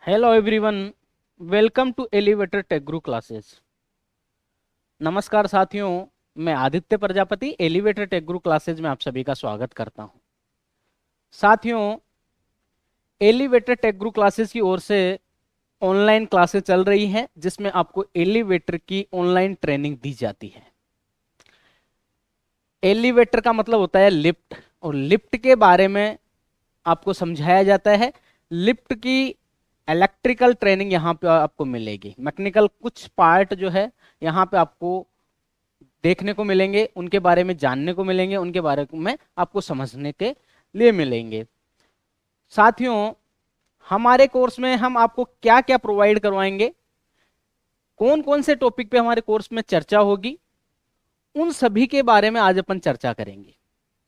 Hello everyone, welcome to elevator tech guru classes. नमस्कार साथियों, मैं Aditya Prajapati elevator tech guru classes में आप सभी का स्वागत करता हूं। साथियों, एलिवेटर टेक गुरु क्लासेस की ओर से ऑनलाइन क्लासेस चल रही हैं जिसमें आपको एलिवेटर की ऑनलाइन ट्रेनिंग दी जाती है। एलिवेटर का मतलब होता है लिफ्ट, और लिफ्ट के बारे में आपको समझाया जाता है। लिफ्ट की इलेक्ट्रिकल ट्रेनिंग यहाँ पे आपको मिलेगी। मैकेनिकल कुछ पार्ट जो है यहाँ पे आपको देखने को मिलेंगे, उनके बारे में जानने को मिलेंगे, उनके बारे में आपको समझने के लिए मिलेंगे। साथियों, हमारे कोर्स में हम आपको क्या क्या प्रोवाइड करवाएंगे, कौन कौन से टॉपिक पे हमारे कोर्स में चर्चा होगी, उन सभी के बारे में आज अपन चर्चा करेंगे।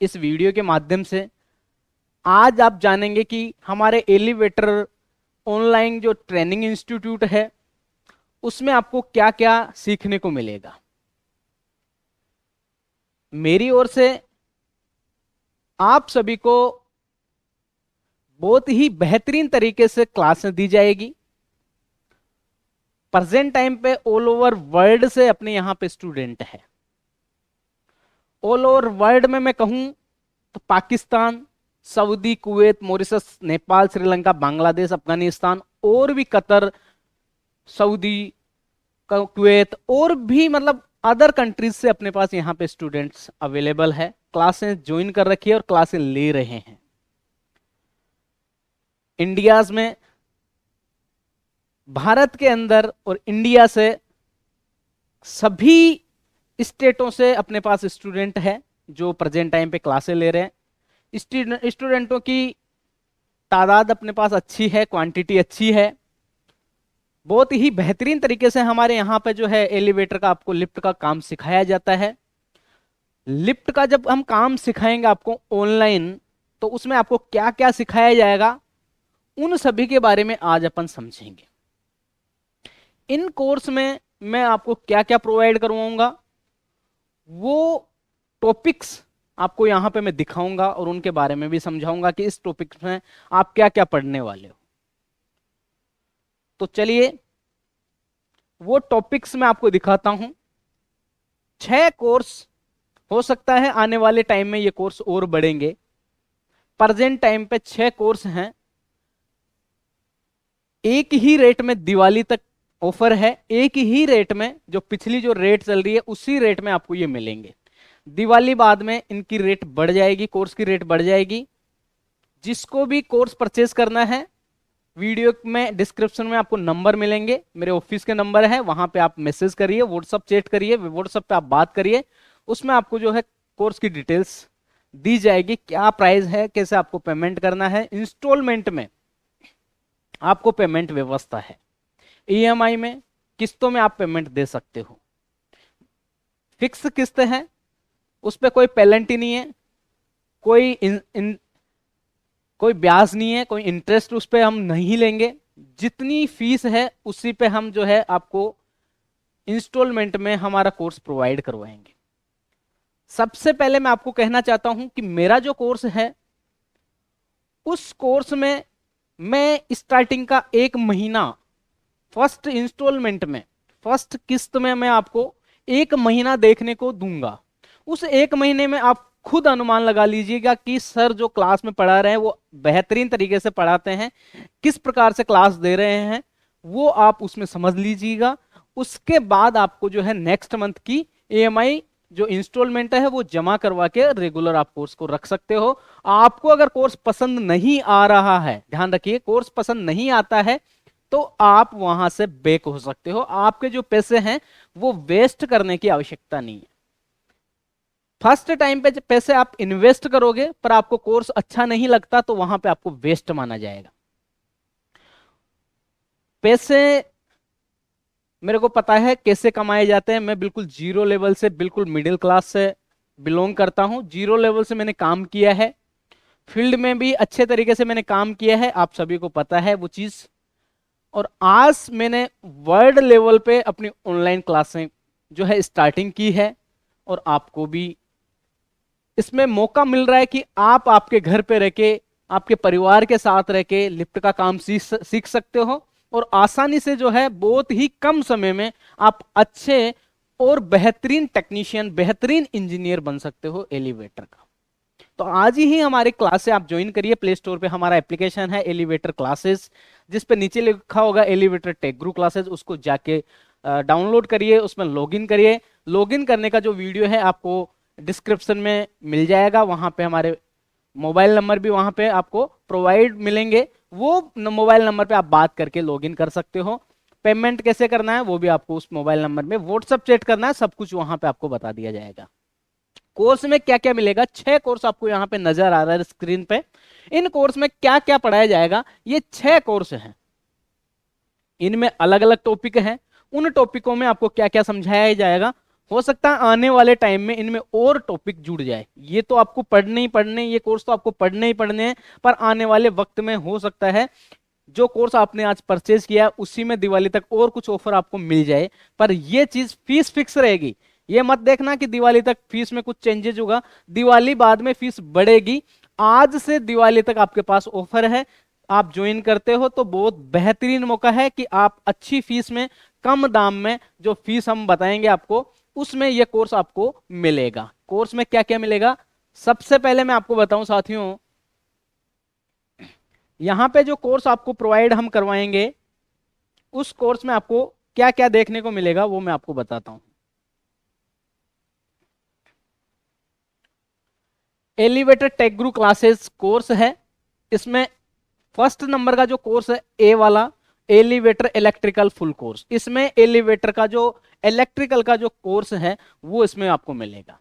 इस वीडियो के माध्यम से आज आप जानेंगे कि हमारे एलिवेटर ऑनलाइन जो ट्रेनिंग इंस्टीट्यूट है उसमें आपको क्या क्या सीखने को मिलेगा। मेरी ओर से आप सभी को बहुत ही बेहतरीन तरीके से क्लास दी जाएगी। प्रेजेंट टाइम पे ऑल ओवर वर्ल्ड से अपने यहां पे स्टूडेंट है। ऑल ओवर वर्ल्ड में मैं कहूं तो Pakistan, Saudi, Kuwait, Mauritius, Nepal, Sri Lanka, Bangladesh, Afghanistan और भी कतर, सऊदी, कुवैत और भी मतलब अदर कंट्रीज से अपने पास यहाँ पे स्टूडेंट्स अवेलेबल है। क्लासें ज्वाइन कर रखी है और क्लासें ले रहे हैं। इंडियाज में, भारत के अंदर और इंडिया से सभी स्टेटों से अपने पास स्टूडेंट है जो प्रेजेंट टाइम पे क्लासें ले रहे हैं। स्टूडेंटों की तादाद अपने पास अच्छी है, क्वांटिटी अच्छी है। बहुत ही बेहतरीन तरीके से हमारे यहाँ पे जो है एलिवेटर का, आपको लिफ्ट का काम सिखाया जाता है। लिफ्ट का जब हम काम सिखाएंगे आपको ऑनलाइन, तो उसमें आपको क्या क्या सिखाया जाएगा उन सभी के बारे में आज अपन समझेंगे। इन कोर्स में मैं आपको क्या क्या प्रोवाइड करवाऊंगा वो टॉपिक्स आपको यहां पे मैं दिखाऊंगा और उनके बारे में भी समझाऊंगा कि इस टॉपिक में आप क्या क्या पढ़ने वाले हो। तो चलिए वो टॉपिक्स मैं आपको दिखाता हूं। 6 कोर्स, हो सकता है आने वाले टाइम में ये कोर्स और बढ़ेंगे। प्रेजेंट टाइम पे 6 कोर्स हैं। एक ही रेट में दिवाली तक ऑफर है। एक ही रेट में, जो पिछली जो रेट चल रही है उसी रेट में आपको ये मिलेंगे। दिवाली बाद में इनकी रेट बढ़ जाएगी, कोर्स की रेट बढ़ जाएगी। जिसको भी कोर्स परचेज करना है, वीडियो में डिस्क्रिप्शन में आपको नंबर मिलेंगे, मेरे ऑफिस के नंबर है, वहां पे आप मैसेज करिए, व्हाट्सअप चैट करिए, व्हाट्सअप पे आप बात करिए। उसमें आपको जो है कोर्स की डिटेल्स दी जाएगी, क्या प्राइस है, कैसे आपको पेमेंट करना है। इंस्टॉलमेंट में आपको पेमेंट व्यवस्था है। ईएमआई में, किस्तों में आप पेमेंट दे सकते हो। फिक्स किस्त है, उस पर कोई पेनल्टी नहीं है, कोई कोई ब्याज नहीं है, कोई इंटरेस्ट उस पर हम नहीं लेंगे। जितनी फीस है उसी पे हम जो है आपको इंस्टॉलमेंट में हमारा कोर्स प्रोवाइड करवाएंगे। सबसे पहले मैं आपको कहना चाहता हूं कि मेरा जो कोर्स है उस कोर्स में मैं स्टार्टिंग का 1 महीना फर्स्ट इंस्टॉलमेंट में, फर्स्ट किस्त में मैं आपको 1 महीना देखने को दूंगा। उस 1 महीने में आप खुद अनुमान लगा लीजिएगा कि सर जो क्लास में पढ़ा रहे हैं वो बेहतरीन तरीके से पढ़ाते हैं, किस प्रकार से क्लास दे रहे हैं वो आप उसमें समझ लीजिएगा। उसके बाद आपको जो है नेक्स्ट मंथ की ईएमआई जो इंस्टॉलमेंट है वो जमा करवा के रेगुलर आप कोर्स को रख सकते हो। आपको अगर कोर्स पसंद नहीं आ रहा है, ध्यान रखिए, कोर्स पसंद नहीं आता है तो आप वहां से बेक हो सकते हो। आपके जो पैसे हैं वो वेस्ट करने की आवश्यकता नहीं है। फर्स्ट टाइम पे पैसे आप इन्वेस्ट करोगे पर आपको कोर्स अच्छा नहीं लगता तो वहां पे आपको वेस्ट माना जाएगा। पैसे मेरे को पता है कैसे कमाए जाते हैं। मैं बिल्कुल जीरो लेवल से, बिल्कुल मिडिल क्लास से बिलोंग करता हूं। जीरो लेवल से मैंने काम किया है, फील्ड में भी अच्छे तरीके से मैंने काम किया है, आप सभी को पता है वो चीज। और आज मैंने वर्ल्ड लेवल पे अपनी ऑनलाइन क्लासें जो है स्टार्टिंग की है। और आपको भी इसमें मौका मिल रहा है कि आप आपके घर पे रह के आपके परिवार के साथ रह के लिफ्ट का काम सीख सकते हो और आसानी से जो है बहुत ही कम समय में आप अच्छे और बेहतरीन टेक्नीशियन, बेहतरीन इंजीनियर बन सकते हो एलिवेटर का। तो आज ही हमारे क्लास से आप ज्वाइन करिए। प्ले स्टोर पे हमारा एप्लीकेशन है एलिवेटर क्लासेस, जिस पे नीचे लिखा होगा एलिवेटर टेक गुरु क्लासेस, उसको जाके डाउनलोड करिए, उसमें लॉगिन करिए। लॉगिन करने का जो वीडियो है आपको डिस्क्रिप्शन में मिल जाएगा, वहां पे हमारे मोबाइल नंबर भी वहां पे आपको प्रोवाइड मिलेंगे, वो मोबाइल नंबर पे आप बात करके लॉगिन कर सकते हो। पेमेंट कैसे करना है वो भी आपको उस मोबाइल नंबर में व्हाट्सएप चैट करना है, सब कुछ वहां पे आपको बता दिया जाएगा। कोर्स में क्या क्या मिलेगा, 6 कोर्स आपको यहाँ पे नजर आ रहा है स्क्रीन पे। इन कोर्स में क्या क्या पढ़ाया जाएगा, ये 6 कोर्स हैं, इनमें अलग अलग टॉपिक हैं। उन टॉपिकों में आपको क्या क्या समझाया जाएगा, हो सकता है आने वाले टाइम में इनमें और टॉपिक जुड़ जाए। ये तो आपको पढ़ने ही पढ़ने, ये कोर्स तो आपको पढ़ने ही पढ़ने हैं, पर आने वाले वक्त में हो सकता है जो कोर्स आपने आज परचेज किया उसी में दिवाली तक और कुछ ऑफर आपको मिल जाए। पर ये चीज फीस फिक्स रहेगी, ये मत देखना कि दिवाली तक फीस में कुछ चेंजेस होगा, दिवाली बाद में फीस बढ़ेगी। आज से दिवाली तक आपके पास ऑफर है, आप ज्वाइन करते हो तो बहुत बेहतरीन मौका है कि आप अच्छी फीस में, कम दाम में, जो फीस हम बताएंगे आपको उसमें यह कोर्स आपको मिलेगा। कोर्स में क्या क्या मिलेगा, सबसे पहले मैं आपको बताऊं साथियों, यहां पे जो कोर्स आपको प्रोवाइड हम करवाएंगे उस कोर्स में आपको क्या क्या देखने को मिलेगा वो मैं आपको बताता हूं। Elevator tech guru classes course है, इसमें फर्स्ट नंबर का जो कोर्स है ए वाला, एलिवेटर इलेक्ट्रिकल फुल कोर्स, इसमें एलिवेटर का जो इलेक्ट्रिकल का जो कोर्स है वो इसमें आपको मिलेगा।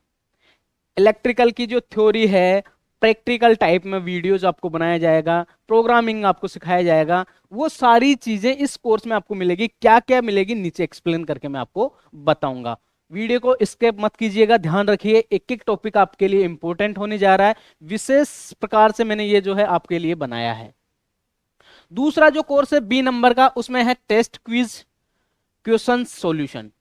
इलेक्ट्रिकल की जो थ्योरी है, प्रैक्टिकल टाइप में वीडियोस आपको बनाया जाएगा, प्रोग्रामिंग आपको सिखाया जाएगा, वो सारी चीजें इस कोर्स में आपको मिलेगी। क्या क्या मिलेगी नीचे एक्सप्लेन करके मैं आपको बताऊंगा। वीडियो को स्किप मत कीजिएगा, ध्यान रखिए, एक एक टॉपिक आपके लिए इंपॉर्टेंट होने जा रहा है, विशेष प्रकार से मैंने ये जो है आपके लिए बनाया है। दूसरा जो कोर्स है बी नंबर का, उसमें है टेस्ट क्विज क्वेश्चन सॉल्यूशन।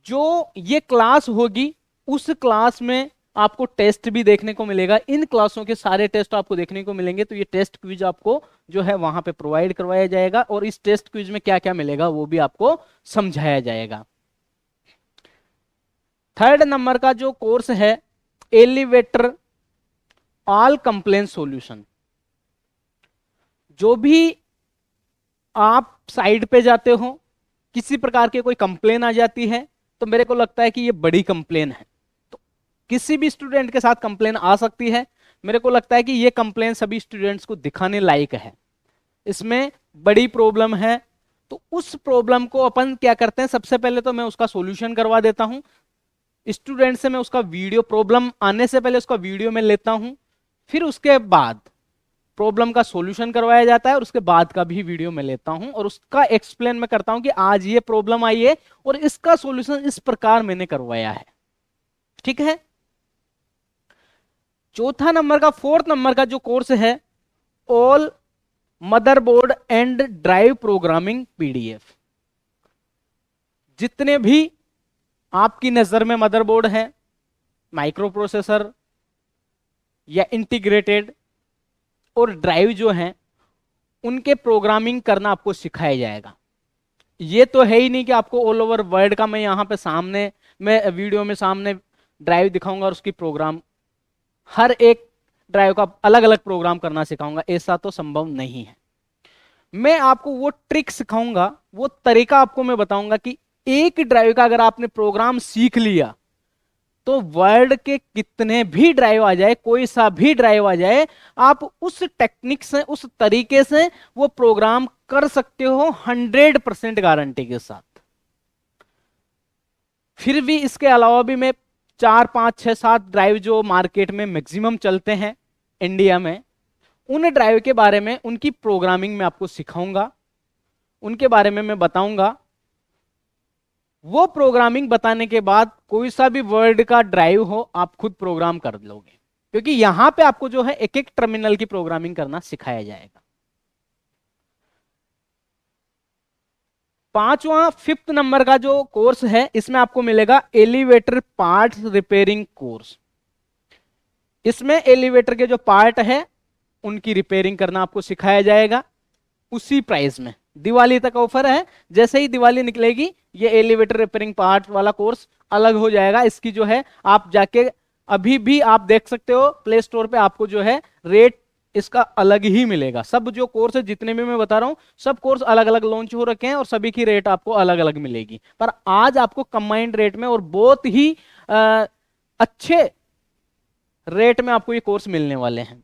जो ये क्लास होगी उस क्लास में आपको टेस्ट भी देखने को मिलेगा, इन क्लासों के सारे टेस्ट आपको देखने को मिलेंगे। तो ये टेस्ट क्विज आपको जो है वहां पे प्रोवाइड करवाया जाएगा और इस टेस्ट क्विज में क्या क्या मिलेगा वो भी आपको समझाया जाएगा। थर्ड नंबर का जो कोर्स है एलिवेटर ऑल कंप्लेन सॉल्यूशन। जो भी आप साइड पे जाते हो, किसी प्रकार की कोई कंप्लेन आ जाती है, तो मेरे को लगता है कि ये बड़ी कंप्लेन है, तो किसी भी स्टूडेंट के साथ कंप्लेन आ सकती है। मेरे को लगता है कि ये कंप्लेन सभी स्टूडेंट्स को दिखाने लायक है, इसमें बड़ी प्रॉब्लम है। तो उस प्रॉब्लम को अपन क्या करते हैं, सबसे पहले तो मैं उसका सॉल्यूशन करवा देता हूं स्टूडेंट से, मैं उसका वीडियो, प्रॉब्लम आने से पहले उसका वीडियो में लेता हूं, फिर उसके बाद प्रॉब्लम का सॉल्यूशन करवाया जाता है और उसके बाद का भी वीडियो मैं लेता हूं और उसका एक्सप्लेन मैं करता हूं कि आज ये प्रॉब्लम आई है और इसका सॉल्यूशन इस प्रकार मैंने करवाया है। ठीक है। चौथा नंबर का, फोर्थ नंबर का जो कोर्स है all motherboard and drive programming PDF. जितने भी आपकी नजर में मदरबोर्ड है, माइक्रो प्रोसेसर या इंटीग्रेटेड और ड्राइव जो हैं, उनके प्रोग्रामिंग करना आपको सिखाया जाएगा। ये तो है ही नहीं कि आपको ऑल ओवर वर्ल्ड का मैं यहां पे सामने, मैं वीडियो में सामने ड्राइव दिखाऊंगा और उसकी प्रोग्राम, हर एक ड्राइव का अलग अलग प्रोग्राम करना सिखाऊंगा, ऐसा तो संभव नहीं है। मैं आपको वो ट्रिक सिखाऊंगा, वो तरीका आपको मैं बताऊंगा कि एक ड्राइव का अगर आपने प्रोग्राम सीख लिया तो वर्ल्ड के कितने भी ड्राइव आ जाए, कोई सा भी ड्राइव आ जाए, आप उस टेक्निक से, उस तरीके से वो प्रोग्राम कर सकते हो 100% गारंटी के साथ। फिर भी इसके अलावा भी मैं 4 5 6 7 ड्राइव जो मार्केट में मैक्सिमम चलते हैं इंडिया में, उन ड्राइव के बारे में, उनकी प्रोग्रामिंग में आपको सिखाऊंगा, उनके बारे में मैं बताऊंगा। वो प्रोग्रामिंग बताने के बाद कोई सा भी वर्ड का ड्राइव हो आप खुद प्रोग्राम कर लोगे, क्योंकि यहां पे आपको जो है एक एक टर्मिनल की प्रोग्रामिंग करना सिखाया जाएगा। पांचवा, फिफ्थ नंबर का जो कोर्स है, इसमें आपको मिलेगा एलिवेटर पार्ट्स रिपेयरिंग कोर्स। इसमें एलिवेटर के जो पार्ट है उनकी रिपेयरिंग करना आपको सिखाया जाएगा उसी प्राइस में। दिवाली तक ऑफर है, जैसे ही दिवाली निकलेगी ये एलिवेटर रिपेयरिंग पार्ट वाला कोर्स अलग हो जाएगा। इसकी जो है आप जाके अभी भी आप देख सकते हो प्ले स्टोर पे, आपको जो है रेट इसका अलग ही मिलेगा। सब जो कोर्स है जितने भी मैं बता रहा हूं, सब कोर्स अलग अलग लॉन्च हो रखे हैं और सभी की रेट आपको अलग अलग मिलेगी। पर आज आपको कंबाइंड रेट में और बहुत ही अच्छे रेट में आपको ये कोर्स मिलने वाले हैं।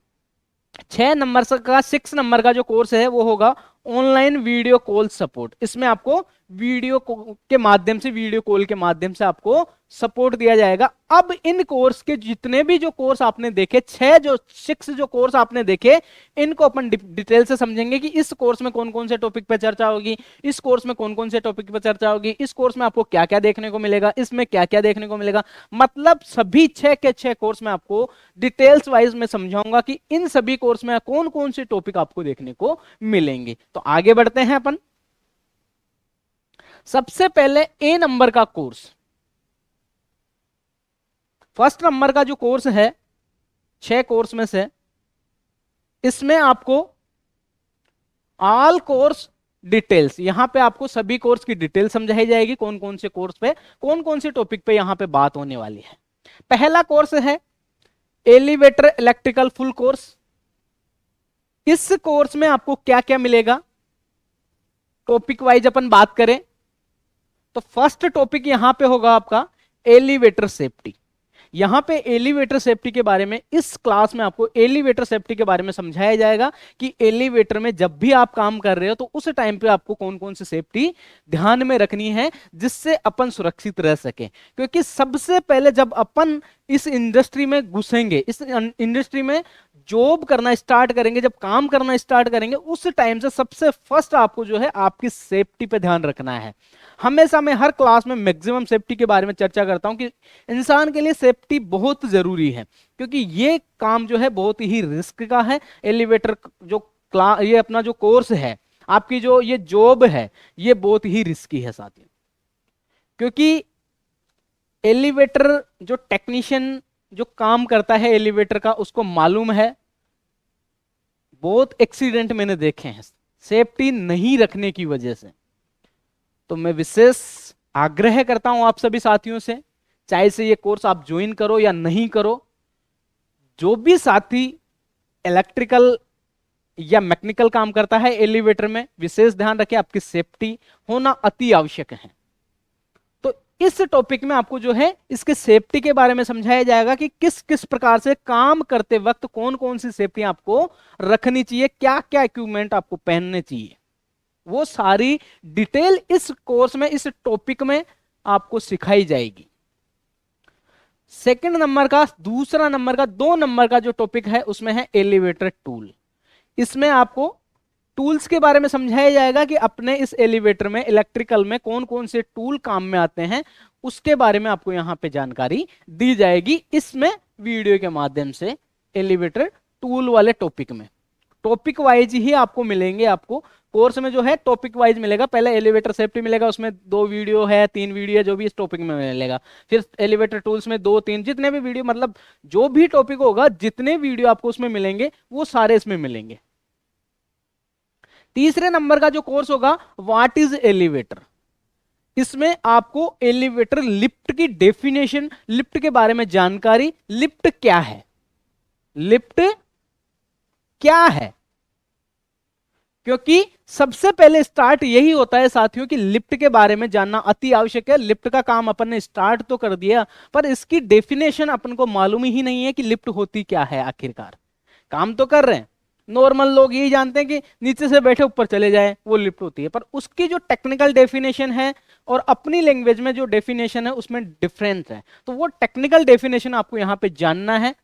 6 नंबर का जो कोर्स है वो होगा ऑनलाइन वीडियो कॉल सपोर्ट। इसमें आपको के माध्यम से, वीडियो कॉल के माध्यम से आपको सपोर्ट दिया जाएगा। अब इन कोर्स के जितने भी जो कोर्स आपने देखे, 6 जो कोर्स आपने देखे, इनको अपन डिटेल से समझेंगे कि इस कोर्स में कौन कौन से टॉपिक पे चर्चा होगी, इस कोर्स में कौन कौन से टॉपिक पे चर्चा होगी, इस कोर्स में आपको क्या क्या देखने को मिलेगा, इसमें क्या क्या देखने को मिलेगा। मतलब सभी 6 के 6 कोर्स में आपको डिटेल्स वाइज में समझाऊंगा कि इन सभी कोर्स में कौन कौन से टॉपिक आपको देखने को मिलेंगे। तो आगे बढ़ते हैं अपन। सबसे पहले ए नंबर का कोर्स, फर्स्ट नंबर का जो कोर्स है 6 कोर्स में से, इसमें आपको ऑल कोर्स डिटेल्स, यहां पे आपको सभी कोर्स की डिटेल समझाई जाएगी, कौन कौन से कोर्स पे कौन कौन से टॉपिक पे यहां पे बात होने वाली है। पहला कोर्स है एलिवेटर इलेक्ट्रिकल फुल कोर्स। इस कोर्स में आपको क्या क्या मिलेगा, टॉपिक वाइज अपन बात करें तो फर्स्ट टॉपिक यहां पे होगा आपका एलिवेटर सेफ्टी। यहां पे एलिवेटर सेफ्टी के बारे में इस क्लास में आपको एलिवेटर सेफ्टी के बारे में समझाया जाएगा कि एलिवेटर में जब भी आप काम कर रहे हो तो उस टाइम पे आपको कौन कौन सी सेफ्टी ध्यान में रखनी है जिससे अपन सुरक्षित रह सके। क्योंकि सबसे पहले जब अपन इस इंडस्ट्री में घुसेंगे, इस इंडस्ट्री में जॉब करना स्टार्ट करेंगे, जब काम करना स्टार्ट करेंगे, उस टाइम से सबसे फर्स्ट आपको जो है आपकी सेफ्टी पे ध्यान रखना है। हमेशा मैं हर क्लास में मैक्सिमम सेफ्टी के बारे में चर्चा करता हूं कि इंसान के लिए सेफ्टी बहुत जरूरी है, क्योंकि ये काम जो है बहुत ही रिस्क का है। एलिवेटर जो ये अपना जो कोर्स है, आपकी जो ये जॉब है, ये बहुत ही रिस्की है साथियों। क्योंकि एलिवेटर जो टेक्नीशियन जो काम करता है एलिवेटर का, उसको मालूम है बहुत एक्सीडेंट मैंने देखे हैं सेफ्टी नहीं रखने की वजह से। तो मैं विशेष आग्रह करता हूं आप सभी साथियों से, चाहे से ये कोर्स आप ज्वाइन करो या नहीं करो, जो भी साथी इलेक्ट्रिकल या मैकेनिकल काम करता है एलिवेटर में, विशेष ध्यान रखें आपकी सेफ्टी होना अति आवश्यक है। तो इस टॉपिक में आपको जो है इसके सेफ्टी के बारे में समझाया जाएगा कि किस किस प्रकार से काम करते वक्त कौन कौन सी सेफ्टी आपको रखनी चाहिए, क्या क्या इक्विपमेंट आपको पहनने चाहिए, वो सारी डिटेल इस कोर्स में, इस टॉपिक में आपको सिखाई जाएगी। सेकंड नंबर का, दूसरा नंबर का, 2 नंबर का जो टॉपिक है उसमें है एलिवेटर टूल। इसमें आपको टूल्स के बारे में समझाया जाएगा कि अपने इस एलिवेटर में, इलेक्ट्रिकल में कौन कौन से टूल काम में आते हैं, उसके बारे में आपको यहां पे जानकारी दी जाएगी इसमें वीडियो के माध्यम से। एलिवेटर टूल वाले टॉपिक में टॉपिक वाइज ही आपको मिलेंगे। आपको कोर्स में जो है टॉपिक वाइज मिलेगा। पहले एलिवेटर सेफ्टी मिलेगा, उसमें 2 वीडियो है, 3 वीडियो है, जो भी इस टॉपिक में मिलेगा। फिर एलिवेटर टूल्स में 2 3 जितने भी वीडियो, मतलब जो भी टॉपिक होगा, जितने वीडियो आपको उसमें मिलेंगे वो सारे इसमें मिलेंगे। तीसरे नंबर का जो कोर्स होगा व्हाट इज एलिवेटर। इसमें आपको एलिवेटर लिफ्ट की डेफिनेशन, लिफ्ट के बारे में जानकारी, लिफ्ट क्या है, लिफ्ट क्या है। क्योंकि सबसे पहले स्टार्ट यही होता है साथियों कि लिफ्ट के बारे में जानना अति आवश्यक है। लिफ्ट का काम अपन ने स्टार्ट तो कर दिया, पर इसकी डेफिनेशन अपन को मालूम ही नहीं है कि लिफ्ट होती क्या है। आखिरकार काम तो कर रहे हैं, नॉर्मल लोग यही जानते हैं कि नीचे से बैठे ऊपर चले जाए, वो लिफ्ट होती है। पर उसकी जो टेक्निकल डेफिनेशन है और अपनी लैंग्वेज में जो डेफिनेशन है उसमें डिफरेंस है। तो वो टेक्निकल डेफिनेशन आपको यहां पे जानना है।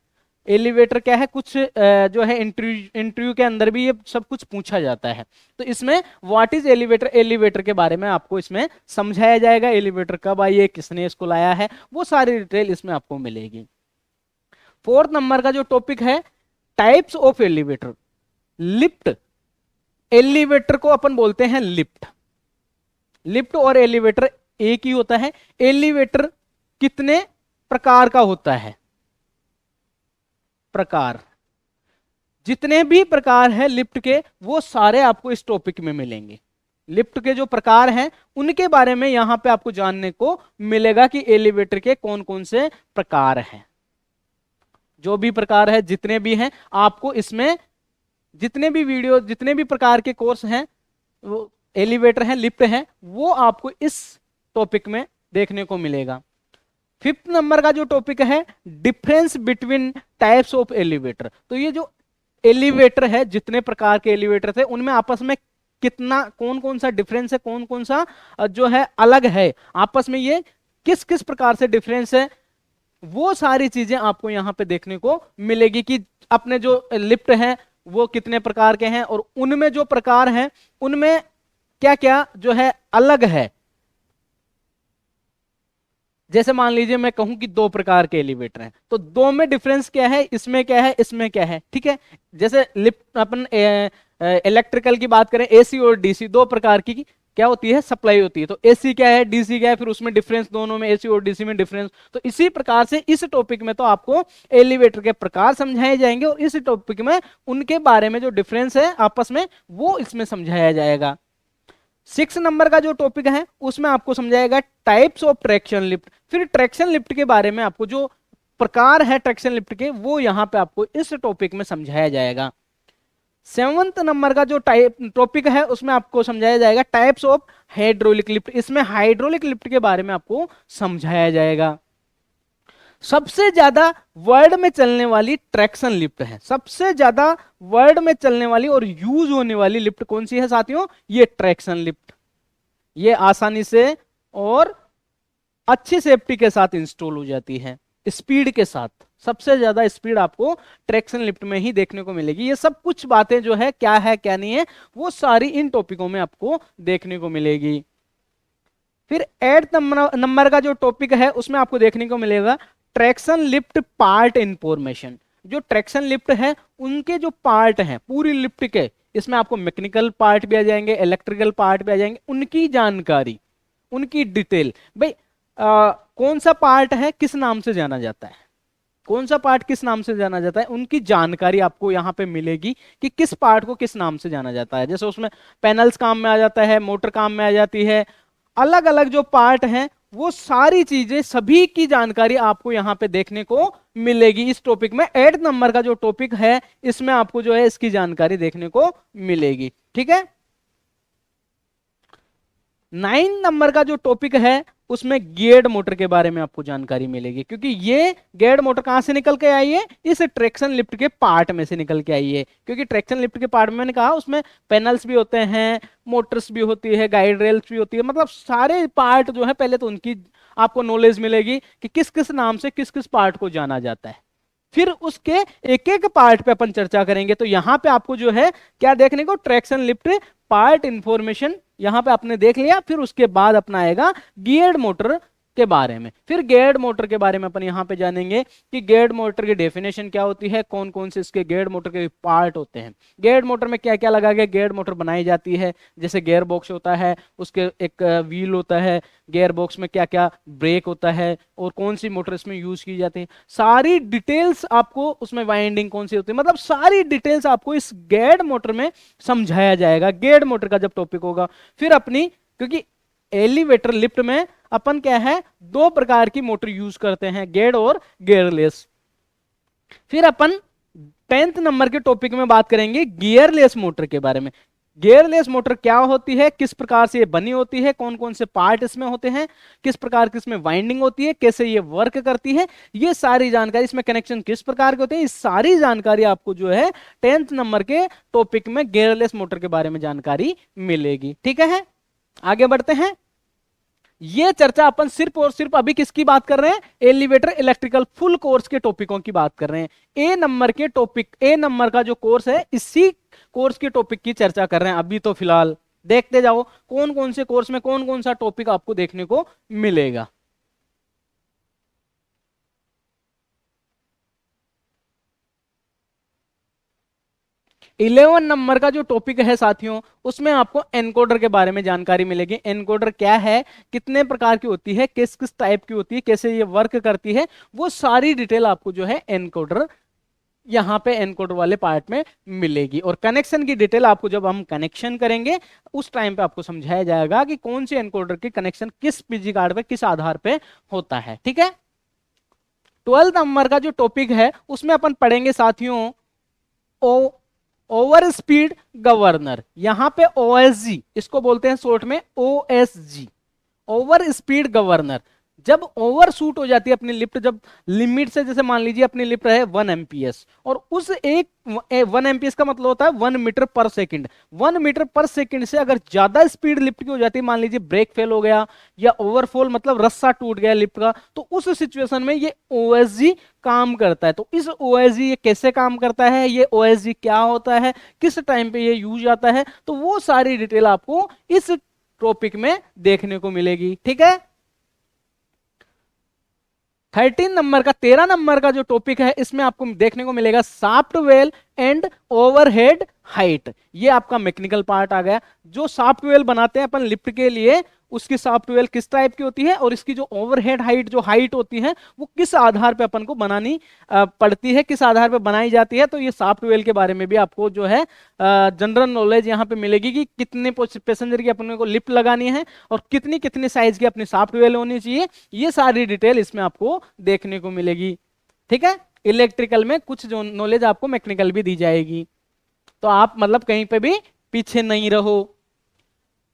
एलिवेटर क्या है, कुछ जो है इंटरव्यू के अंदर भी ये सब कुछ पूछा जाता है। तो इसमें व्हाट इज एलिवेटर, एलिवेटर के बारे में आपको इसमें समझाया जाएगा। एलिवेटर कब आई है, किसने इसको लाया है, वो सारी डिटेल इसमें आपको मिलेगी। 4th नंबर का जो टॉपिक है types of elevator. Lift, elevator को अपन बोलते हैं लिफ्ट। लिफ्ट और एलिवेटर एक ही होता है। एलिवेटर कितने प्रकार का होता है, प्रकार जितने भी प्रकार है लिफ्ट के वो सारे आपको इस टॉपिक में मिलेंगे। लिफ्ट के जो प्रकार हैं उनके बारे में यहां पे आपको जानने को मिलेगा कि एलिवेटर के कौन कौन से प्रकार हैं। जो भी प्रकार है जितने भी हैं आपको इसमें, जितने भी वीडियो जितने भी प्रकार के कोर्स हैं वो एलिवेटर हैं लिफ्ट हैं वो आपको इस टॉपिक में देखने को मिलेगा। 5th नंबर का जो टॉपिक है difference between types of elevator. तो ये जो एलिवेटर है जितने प्रकार के एलिवेटर थे उनमें आपस में कितना कौन कौन सा डिफरेंस है, कौन कौन सा जो है अलग है, आपस में ये किस किस प्रकार से डिफरेंस है, वो सारी चीजें आपको यहां पे देखने को मिलेगी कि अपने जो लिफ्ट हैं वो कितने प्रकार के हैं और उनमें जो प्रकार हैं उनमें क्या क्या जो है अलग है। जैसे मान लीजिए मैं कहूं कि 2 प्रकार के एलिवेटर हैं तो 2 में डिफरेंस क्या है, इसमें क्या है, इसमें क्या है, ठीक है। जैसे लिफ्ट अपन इलेक्ट्रिकल की बात करें, एसी और डीसी 2 प्रकार की क्या होती है, सप्लाई होती है। तो एसी क्या है, डीसी क्या है, फिर उसमें डिफरेंस, दोनों में एसी और डीसी में डिफरेंस। तो इसी प्रकार से इस टॉपिक में तो आपको एलिवेटर के प्रकार समझाए जाएंगे और इस टॉपिक में उनके बारे में जो डिफरेंस है आपस में वो इसमें समझाया जाएगा। 6 नंबर का जो टॉपिक है उसमें आपको समझाएगा टाइप्स ऑफ ट्रैक्शन लिफ्ट। फिर ट्रैक्शन लिफ्ट के बारे में आपको जो प्रकार है ट्रैक्शन लिफ्ट के वो यहां पे आपको इस टॉपिक में समझाया जाएगा। 7th नंबर का जो टॉपिक है उसमें आपको समझाया जाएगा टाइप्स ऑफ हाइड्रोलिक लिफ्ट। इसमें हाइड्रोलिक लिफ्ट के बारे में आपको समझाया जाएगा। सबसे ज्यादा वर्ल्ड में चलने वाली ट्रैक्शन लिफ्ट है, सबसे ज्यादा वर्ल्ड में चलने वाली और यूज होने वाली लिफ्ट कौन सी है साथियों, ये ट्रैक्शन लिफ्ट। ये आसानी से और अच्छी सेफ्टी के साथ इंस्टॉल हो जाती है, स्पीड के साथ। सबसे ज्यादा स्पीड आपको ट्रैक्शन लिफ्ट में ही देखने को मिलेगी। ये सब कुछ बातें जो है क्या है क्या नहीं है वो सारी इन टॉपिकों में आपको देखने को मिलेगी। फिर 8th नंबर का जो टॉपिक है उसमें आपको देखने को मिलेगा ट्रैक्शन लिफ्ट पार्ट इंफॉर्मेशन। जो ट्रैक्शन लिफ्ट है उनके जो पार्ट हैं पूरी लिफ्ट के, इसमें आपको मैकेनिकल पार्ट भी आ जाएंगे, इलेक्ट्रिकल पार्ट भी आ जाएंगे, उनकी जानकारी, उनकी डिटेल। भाई कौन सा पार्ट है किस नाम से जाना जाता है, कौन सा पार्ट किस नाम से जाना जाता है, उनकी जानकारी आपको यहां पे मिलेगी कि किस पार्ट को किस नाम से जाना जाता है। जैसे उसमें पैनल्स काम में आ जाता है, मोटर काम में आ जाती है, अलग अलग जो पार्ट हैं वो सारी चीजें सभी की जानकारी आपको यहां पे देखने को मिलेगी इस टॉपिक में। 8 नंबर का जो टॉपिक है इसमें आपको जो है इसकी जानकारी देखने को मिलेगी, ठीक है। 9 नंबर का जो टॉपिक है उसमें गियर्ड मोटर के बारे में आपको जानकारी मिलेगी, क्योंकि ये गियर्ड मोटर कहां से निकल के आई है, इस ट्रैक्शन लिफ्ट के पार्ट में से निकल के आई है। क्योंकि ट्रैक्शन लिफ्ट के पार्ट में मैंने कहा उसमें पैनल्स भी होते हैं, मोटर्स भी होती है, गाइड रेल्स भी होती है, मतलब सारे पार्ट जो है पहले तो उनकी आपको नॉलेज मिलेगी कि किस किस नाम से किस किस पार्ट को जाना जाता है। फिर उसके एक एक पार्ट पे अपन चर्चा करेंगे। तो यहां पे आपको जो है क्या देखने को, ट्रैक्शन लिफ्ट पार्ट इंफॉर्मेशन यहां पे आपने देख लिया। फिर उसके बाद अपना आएगा गियर्ड मोटर के बारे में। फिर गियर्ड मोटर के बारे में अपन यहां पे जानेंगे कि गियर्ड मोटर की डेफिनेशन क्या होती है, कौन कौन से इसके गियर्ड मोटर के पार्ट होते हैं, गियर्ड मोटर में क्या क्या लगा के गियर्ड मोटर बनाई जाती है। जैसे गियर बॉक्स होता है, उसके एक व्हील होता है, गियर बॉक्स में क्या क्या ब्रेक होता है और कौन सी मोटर इसमें यूज की जाती है, सारी डिटेल्स आपको उसमें, वाइंडिंग कौन सी होती है, मतलब सारी डिटेल्स आपको इस गियर्ड मोटर में समझाया जाएगा गियर्ड मोटर का जब टॉपिक होगा। फिर अपनी, क्योंकि एलिवेटर लिफ्ट में अपन क्या है 2 प्रकार की मोटर यूज करते हैं, गियर्ड और गियरलेस। फिर अपन 10th नंबर के टॉपिक में बात करेंगे गियरलेस मोटर के बारे में। गियरलेस मोटर क्या होती है, किस प्रकार से ये बनी होती है, कौन कौन से पार्ट इसमें होते हैं, किस प्रकार की इसमें वाइंडिंग होती है, कैसे ये वर्क करती है, ये सारी जानकारी, इसमें कनेक्शन किस प्रकार के होते हैं, ये सारी जानकारी आपको जो है 10th नंबर के टॉपिक में गियरलेस मोटर के बारे में जानकारी मिलेगी, ठीक है। आगे बढ़ते हैं। ये चर्चा अपन सिर्फ और सिर्फ अभी किसकी बात कर रहे हैं, एलिवेटर इलेक्ट्रिकल फुल कोर्स के टॉपिकों की बात कर रहे हैं। ए नंबर के टॉपिक, ए नंबर का जो कोर्स है इसी कोर्स के टॉपिक की चर्चा कर रहे हैं अभी। तो फिलहाल देखते जाओ कौन कौन से कोर्स में कौन कौन सा टॉपिक आपको देखने को मिलेगा। 11 नंबर का जो टॉपिक है साथियों उसमें आपको एनकोडर के बारे में जानकारी मिलेगी। एनकोडर क्या है, कितने प्रकार की होती है, किस किस टाइप की होती है, कैसे ये वर्क करती है, वो सारी डिटेल आपको जो है एनकोडर यहाँ पे एनकोडर वाले पार्ट में मिलेगी। और कनेक्शन की डिटेल आपको जब हम कनेक्शन करेंगे उस टाइम पे आपको समझाया जाएगा कि कौन से एनकोडर की कनेक्शन किस पीजी कार्ड पे किस आधार पे होता है। ठीक है, 12 नंबर का जो टॉपिक है उसमें अपन पढ़ेंगे साथियों ओवर स्पीड गवर्नर। यहां पे ओएसजी इसको बोलते हैं शॉर्ट में, ओएसजी ओवर स्पीड गवर्नर। जब ओवर शूट हो जाती है अपनी लिफ्ट, जब लिमिट से, जैसे मान लीजिए अपनी लिफ्ट है 1 एमपीएस और उस एक 1 एमपीएस का मतलब होता है 1 मीटर पर सेकंड। 1 मीटर पर सेकंड से अगर ज्यादा स्पीड लिफ्ट की हो जाती है, मान लीजिए ब्रेक फेल हो गया या ओवरफॉल मतलब रस्सा टूट गया लिफ्ट का, तो उस सिचुएशन में ये ओएसजी काम करता है। तो इस ओएसजी ये कैसे काम करता है, ये ओएसजी क्या होता है, किस टाइम पे ये यूज आता है, तो वो सारी डिटेल आपको इस टॉपिक में देखने को मिलेगी। ठीक है, 13 नंबर का जो टॉपिक है इसमें आपको देखने को मिलेगा shaft well and overhead height. ये आपका मैकेनिकल पार्ट आ गया। जो शाफ्ट वेल बनाते हैं अपन लिफ्ट के लिए, उसकी शाफ्ट वेल किस टाइप की होती है और इसकी जो ओवरहेड हाइट, जो हाइट होती है, वो किस आधार पे अपन को बनानी पड़ती है, किस आधार पे बनाई जाती है। तो ये शाफ्ट वेल के बारे में भी आपको जो है जनरल नॉलेज यहाँ पे मिलेगी कि कितने पैसेंजर की अपने को लिफ्ट लगानी है और कितनी कितनी साइज की अपनी शाफ्ट वेल होनी चाहिए। ये सारी डिटेल इसमें आपको देखने को मिलेगी। ठीक है, इलेक्ट्रिकल में कुछ जो नॉलेज आपको मैकेनिकल भी दी जाएगी, तो आप मतलब कहीं पे भी पीछे नहीं रहो।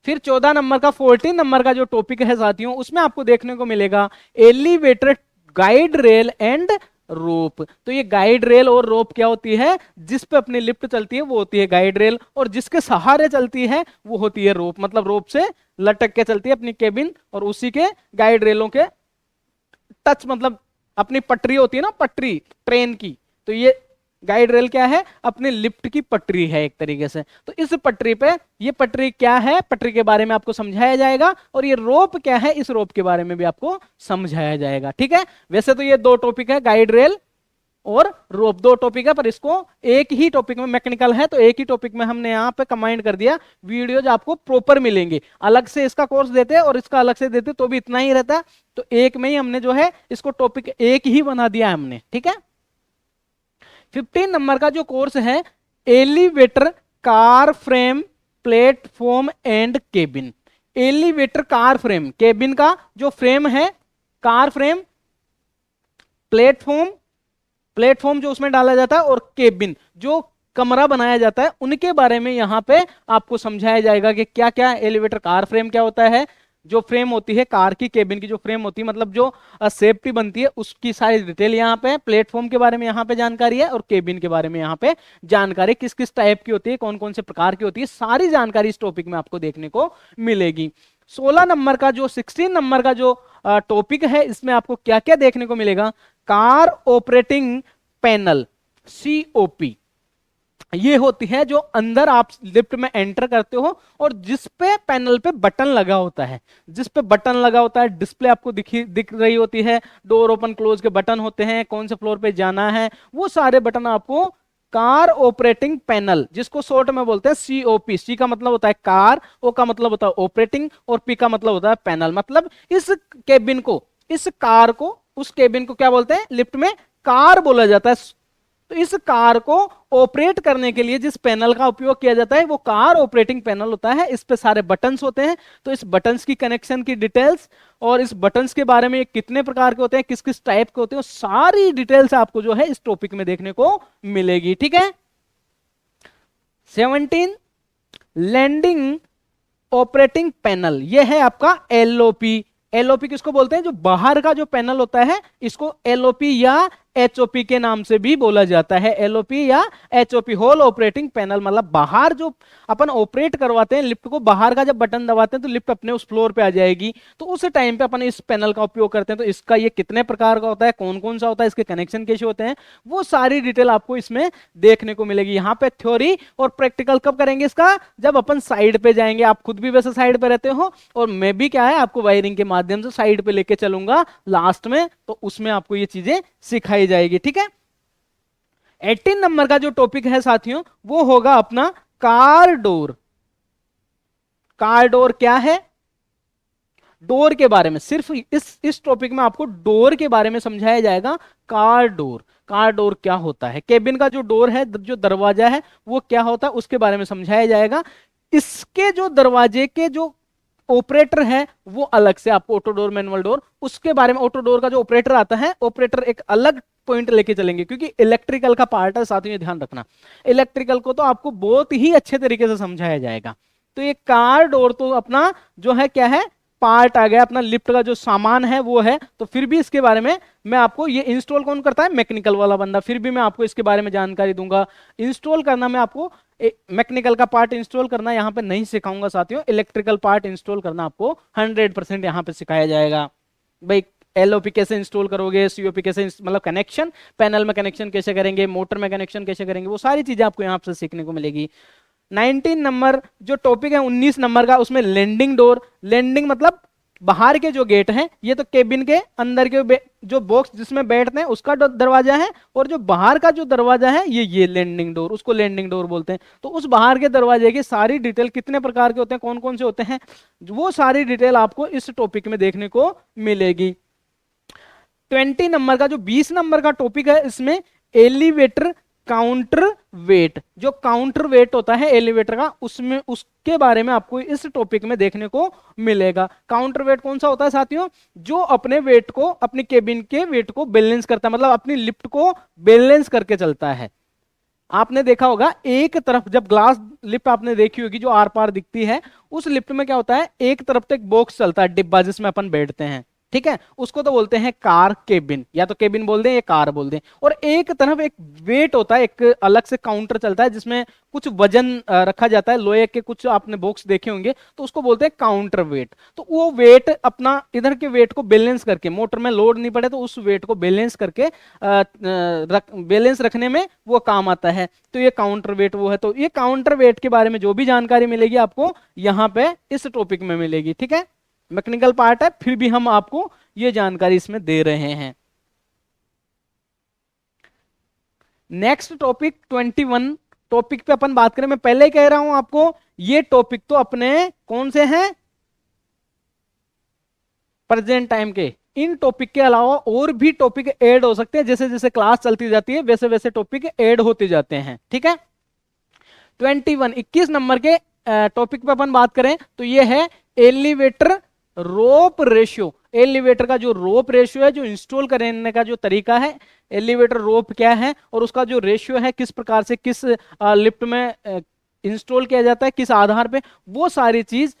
फिर 14 नंबर का 14 नंबर का जो टॉपिक है साथियों, उसमें आपको देखने को मिलेगा एलिवेटर गाइड रेल एंड रोप। तो ये गाइड रेल और रोप क्या होती है, जिस पे अपनी लिफ्ट चलती है वो होती है गाइड रेल, और जिसके सहारे चलती है वो होती है रोप। मतलब रोप से लटक के चलती है अपनी केबिन और उसी के गाइड रेलों के टच, मतलब अपनी पटरी होती है ना, पटरी ट्रेन की, तो ये गाइड रेल क्या है, अपनी लिफ्ट की पटरी है एक तरीके से। तो इस पटरी पे, ये पटरी क्या है, पटरी के बारे में आपको समझाया जाएगा, और ये रोप क्या है, इस रोप के बारे में भी आपको समझाया जाएगा। ठीक है, वैसे तो ये दो टॉपिक है, गाइड रेल और रोप, दो टॉपिक है, पर इसको एक ही टॉपिक में मैकेनिकल है तो एक ही टॉपिक में हमने यहाँ पे कंबाइन कर दिया। वीडियोज आपको प्रॉपर मिलेंगे, अलग से इसका कोर्स देते और इसका अलग से देते तो भी इतना ही रहता, तो एक में ही हमने जो है इसको टॉपिक एक ही बना दिया हमने। ठीक है, 15 नंबर का जो कोर्स है elevator car frame platform and cabin. Elevator car frame, cabin का जो फ्रेम है, कार फ्रेम, प्लेटफॉर्म, प्लेटफॉर्म जो उसमें डाला जाता है, और केबिन जो कमरा बनाया जाता है, उनके बारे में यहां पे आपको समझाया जाएगा कि क्या क्या एलिवेटर कार फ्रेम क्या होता है, जो फ्रेम होती है कार की, केबिन की जो फ्रेम होती है, मतलब जो सेफ्टी बनती है उसकी सारी डिटेल यहाँ पे, प्लेटफॉर्म के बारे में यहाँ पे जानकारी है और केबिन के बारे में यहाँ पे जानकारी, किस किस टाइप की होती है, कौन कौन से प्रकार की होती है, सारी जानकारी इस टॉपिक में आपको देखने को मिलेगी। 16 नंबर का जो 16 नंबर का जो टॉपिक है, इसमें आपको क्या क्या देखने को मिलेगा, कार ऑपरेटिंग पैनल, सीओपी। ये होती है जो अंदर आप लिफ्ट में एंटर करते हो और जिस पे पैनल पे बटन लगा होता है, जिस पे बटन लगा होता है, डिस्प्ले आपको दिख रही होती है, डोर ओपन क्लोज के बटन होते हैं, कौन से फ्लोर पे जाना है, वो सारे बटन आपको कार ऑपरेटिंग पैनल, जिसको शॉर्ट में बोलते हैं सीओपी। सी का मतलब होता है कार, ओ का मतलब होता है ऑपरेटिंग और पी का मतलब होता है पैनल। मतलब इस केबिन को, इस कार को, उस केबिन को क्या बोलते हैं, लिफ्ट में कार बोला जाता है। तो इस कार को ऑपरेट करने के लिए जिस पैनल का उपयोग किया जाता है वो कार ऑपरेटिंग पैनल होता है। इस पे सारे बटन्स होते हैं, तो इस बटन्स की कनेक्शन की डिटेल्स और इस बटन्स के बारे में कितने प्रकार के होते हैं, किस किस टाइप के होते हैं, सारी डिटेल्स आपको जो है इस टॉपिक में देखने को मिलेगी। ठीक है, 17 लैंडिंग ऑपरेटिंग पैनल, यह है आपका एलओपी। एलओपी किसको बोलते हैं, जो बाहर का जो पैनल होता है इसको एलओपी या एचओपी के नाम से भी बोला जाता है। एलओपी या एचओपी, होल ऑपरेटिंग पैनल, मतलब बाहर जो अपन ऑपरेट करवाते हैं लिफ्ट को, बाहर का जब बटन दबाते हैं तो लिफ्ट अपने उस फ्लोर पे आ जाएगी, तो उस टाइम पे अपन इस पैनल का उपयोग करते हैं। तो इसका ये कितने प्रकार का होता है, कौन कौन सा होता है, इसके कनेक्शन कैसे होते हैं, वो सारी डिटेल आपको इसमें देखने को मिलेगी। यहाँ पे थ्योरी और प्रैक्टिकल कब करेंगे इसका, जब अपन साइड पे जाएंगे। आप खुद भी वैसे साइड पे रहते हो और मैं भी क्या है आपको वायरिंग के माध्यम से साइड पे लेके चलूंगा लास्ट में, तो उसमें आपको ये चीजें सिखाई जाएगी। ठीक है, 18 नंबर का जो टॉपिक है साथियों वो होगा अपना कार डोर। कार डोर क्या है, डोर के बारे में, सिर्फ इस टॉपिक में आपको डोर के बारे में समझाया जाएगा। कार डोर, कार डोर क्या होता है, केबिन का जो डोर है, जो दरवाजा है वो क्या होता है, उसके बारे में समझाया जाएगा। इसके जो दरवाजे के जो ऑपरेटर है वो अलग से आपको, ऑटो डोर, मैनुअल डोर, उसके बारे में, ऑटो डोर का जो ऑपरेटर आता है, ऑपरेटर एक अलग पॉइंट लेके चलेंगे, क्योंकि इलेक्ट्रिकल का पार्ट है, साथ ही में ध्यान रखना इलेक्ट्रिकल को तो आपको बहुत ही अच्छे तरीके से समझाया जाएगा। तो ये कार डोर तो अपना जो है क्या है, पार्ट आ गया, अपना लिफ्ट का जो सामान है वो है। तो फिर भी इसके बारे में मैं आपको, ये इंस्टॉल कौन करता है, मैकेनिकल वाला बंदा, फिर भी मैं आपको इसके बारे में जानकारी दूंगा। इंस्टॉल करना मैं आपको मैकेनिकल का पार्ट इंस्टॉल करना यहाँ पे नहीं सिखाऊंगा साथियों, इलेक्ट्रिकल पार्ट इंस्टॉल करना आपको 100% यहाँ पे सिखाया जाएगा। भाई एलओपी कैसे इंस्टॉल करोगे, सीओपी कैसे, मतलब कनेक्शन, पैनल में कनेक्शन कैसे करेंगे, मोटर में कनेक्शन कैसे करेंगे, वो सारी चीजें आपको यहाँ से सीखने को मिलेगी। 19 नंबर जो टॉपिक है, 19 नंबर का, उसमें लैंडिंग डोर। लैंडिंग मतलब बाहर के जो गेट हैं, ये तो केबिन के अंदर के जो बॉक्स जिसमें बैठते हैं उसका दरवाजा है, और जो बाहर का जो दरवाजा है ये लैंडिंग डोर, उसको लैंडिंग डोर बोलते हैं। तो उस बाहर के दरवाजे की सारी डिटेल, कितने प्रकार के होते हैं, कौन कौन से होते हैं, वो सारी डिटेल आपको इस टॉपिक में देखने को मिलेगी। 20 नंबर का जो 20 नंबर का टॉपिक है, इसमें एलिवेटर काउंटर वेट, जो काउंटर वेट होता है एलिवेटर का, उसमें उसके बारे में आपको इस टॉपिक में देखने को मिलेगा। काउंटर वेट कौन सा होता है साथियों, जो अपने वेट को, अपनी केबिन के वेट को बैलेंस करता है, मतलब अपनी लिफ्ट को बैलेंस करके चलता है। आपने देखा होगा एक तरफ, जब ग्लास लिफ्ट आपने देखी होगी जो आर पार दिखती है, उस लिफ्ट में क्या होता है, एक तरफ तो एक बॉक्स चलता है, डिब्बा जिसमें अपन बैठते हैं, ठीक है, उसको तो बोलते हैं कार केबिन, या तो केबिन बोल दें या कार बोल दें। और एक तरफ एक वेट होता है, एक अलग से काउंटर चलता है जिसमें कुछ वजन रखा जाता है, लोहे के कुछ आपने बॉक्स देखे होंगे, तो उसको बोलते हैं काउंटर वेट। तो वो वेट अपना इधर के वेट को बैलेंस करके, मोटर में लोड नहीं पड़े तो उस वेट को बैलेंस करके बैलेंस रखने में वो काम आता है। तो ये काउंटर वेट वो है। तो ये काउंटर वेट के बारे में जो भी जानकारी मिलेगी आपको यहाँ पे इस टॉपिक में मिलेगी, ठीक है। मैकेनिकल पार्ट है, फिर भी हम आपको ये जानकारी इसमें दे रहे हैं। नेक्स्ट टॉपिक 21 टॉपिक पे अपन बात करें, मैं पहले कह रहा हूं आपको, ये टॉपिक तो अपने कौन से हैं, प्रेजेंट टाइम के। इन टॉपिक के अलावा और भी टॉपिक ऐड हो सकते हैं, जैसे जैसे क्लास चलती जाती है वैसे वैसे टॉपिक ऐड होते जाते हैं, ठीक है। 21 नंबर के टॉपिक पे अपन बात करें तो ये है एलिवेटर रोप रेशियो। एलिवेटर का जो रोप रेशियो है, जो इंस्टॉल करने का जो तरीका है, एलिवेटर रोप क्या है और उसका जो रेशियो है, किस प्रकार से किस लिफ्ट में इंस्टॉल किया जाता है, किस आधार पे, वो सारी चीज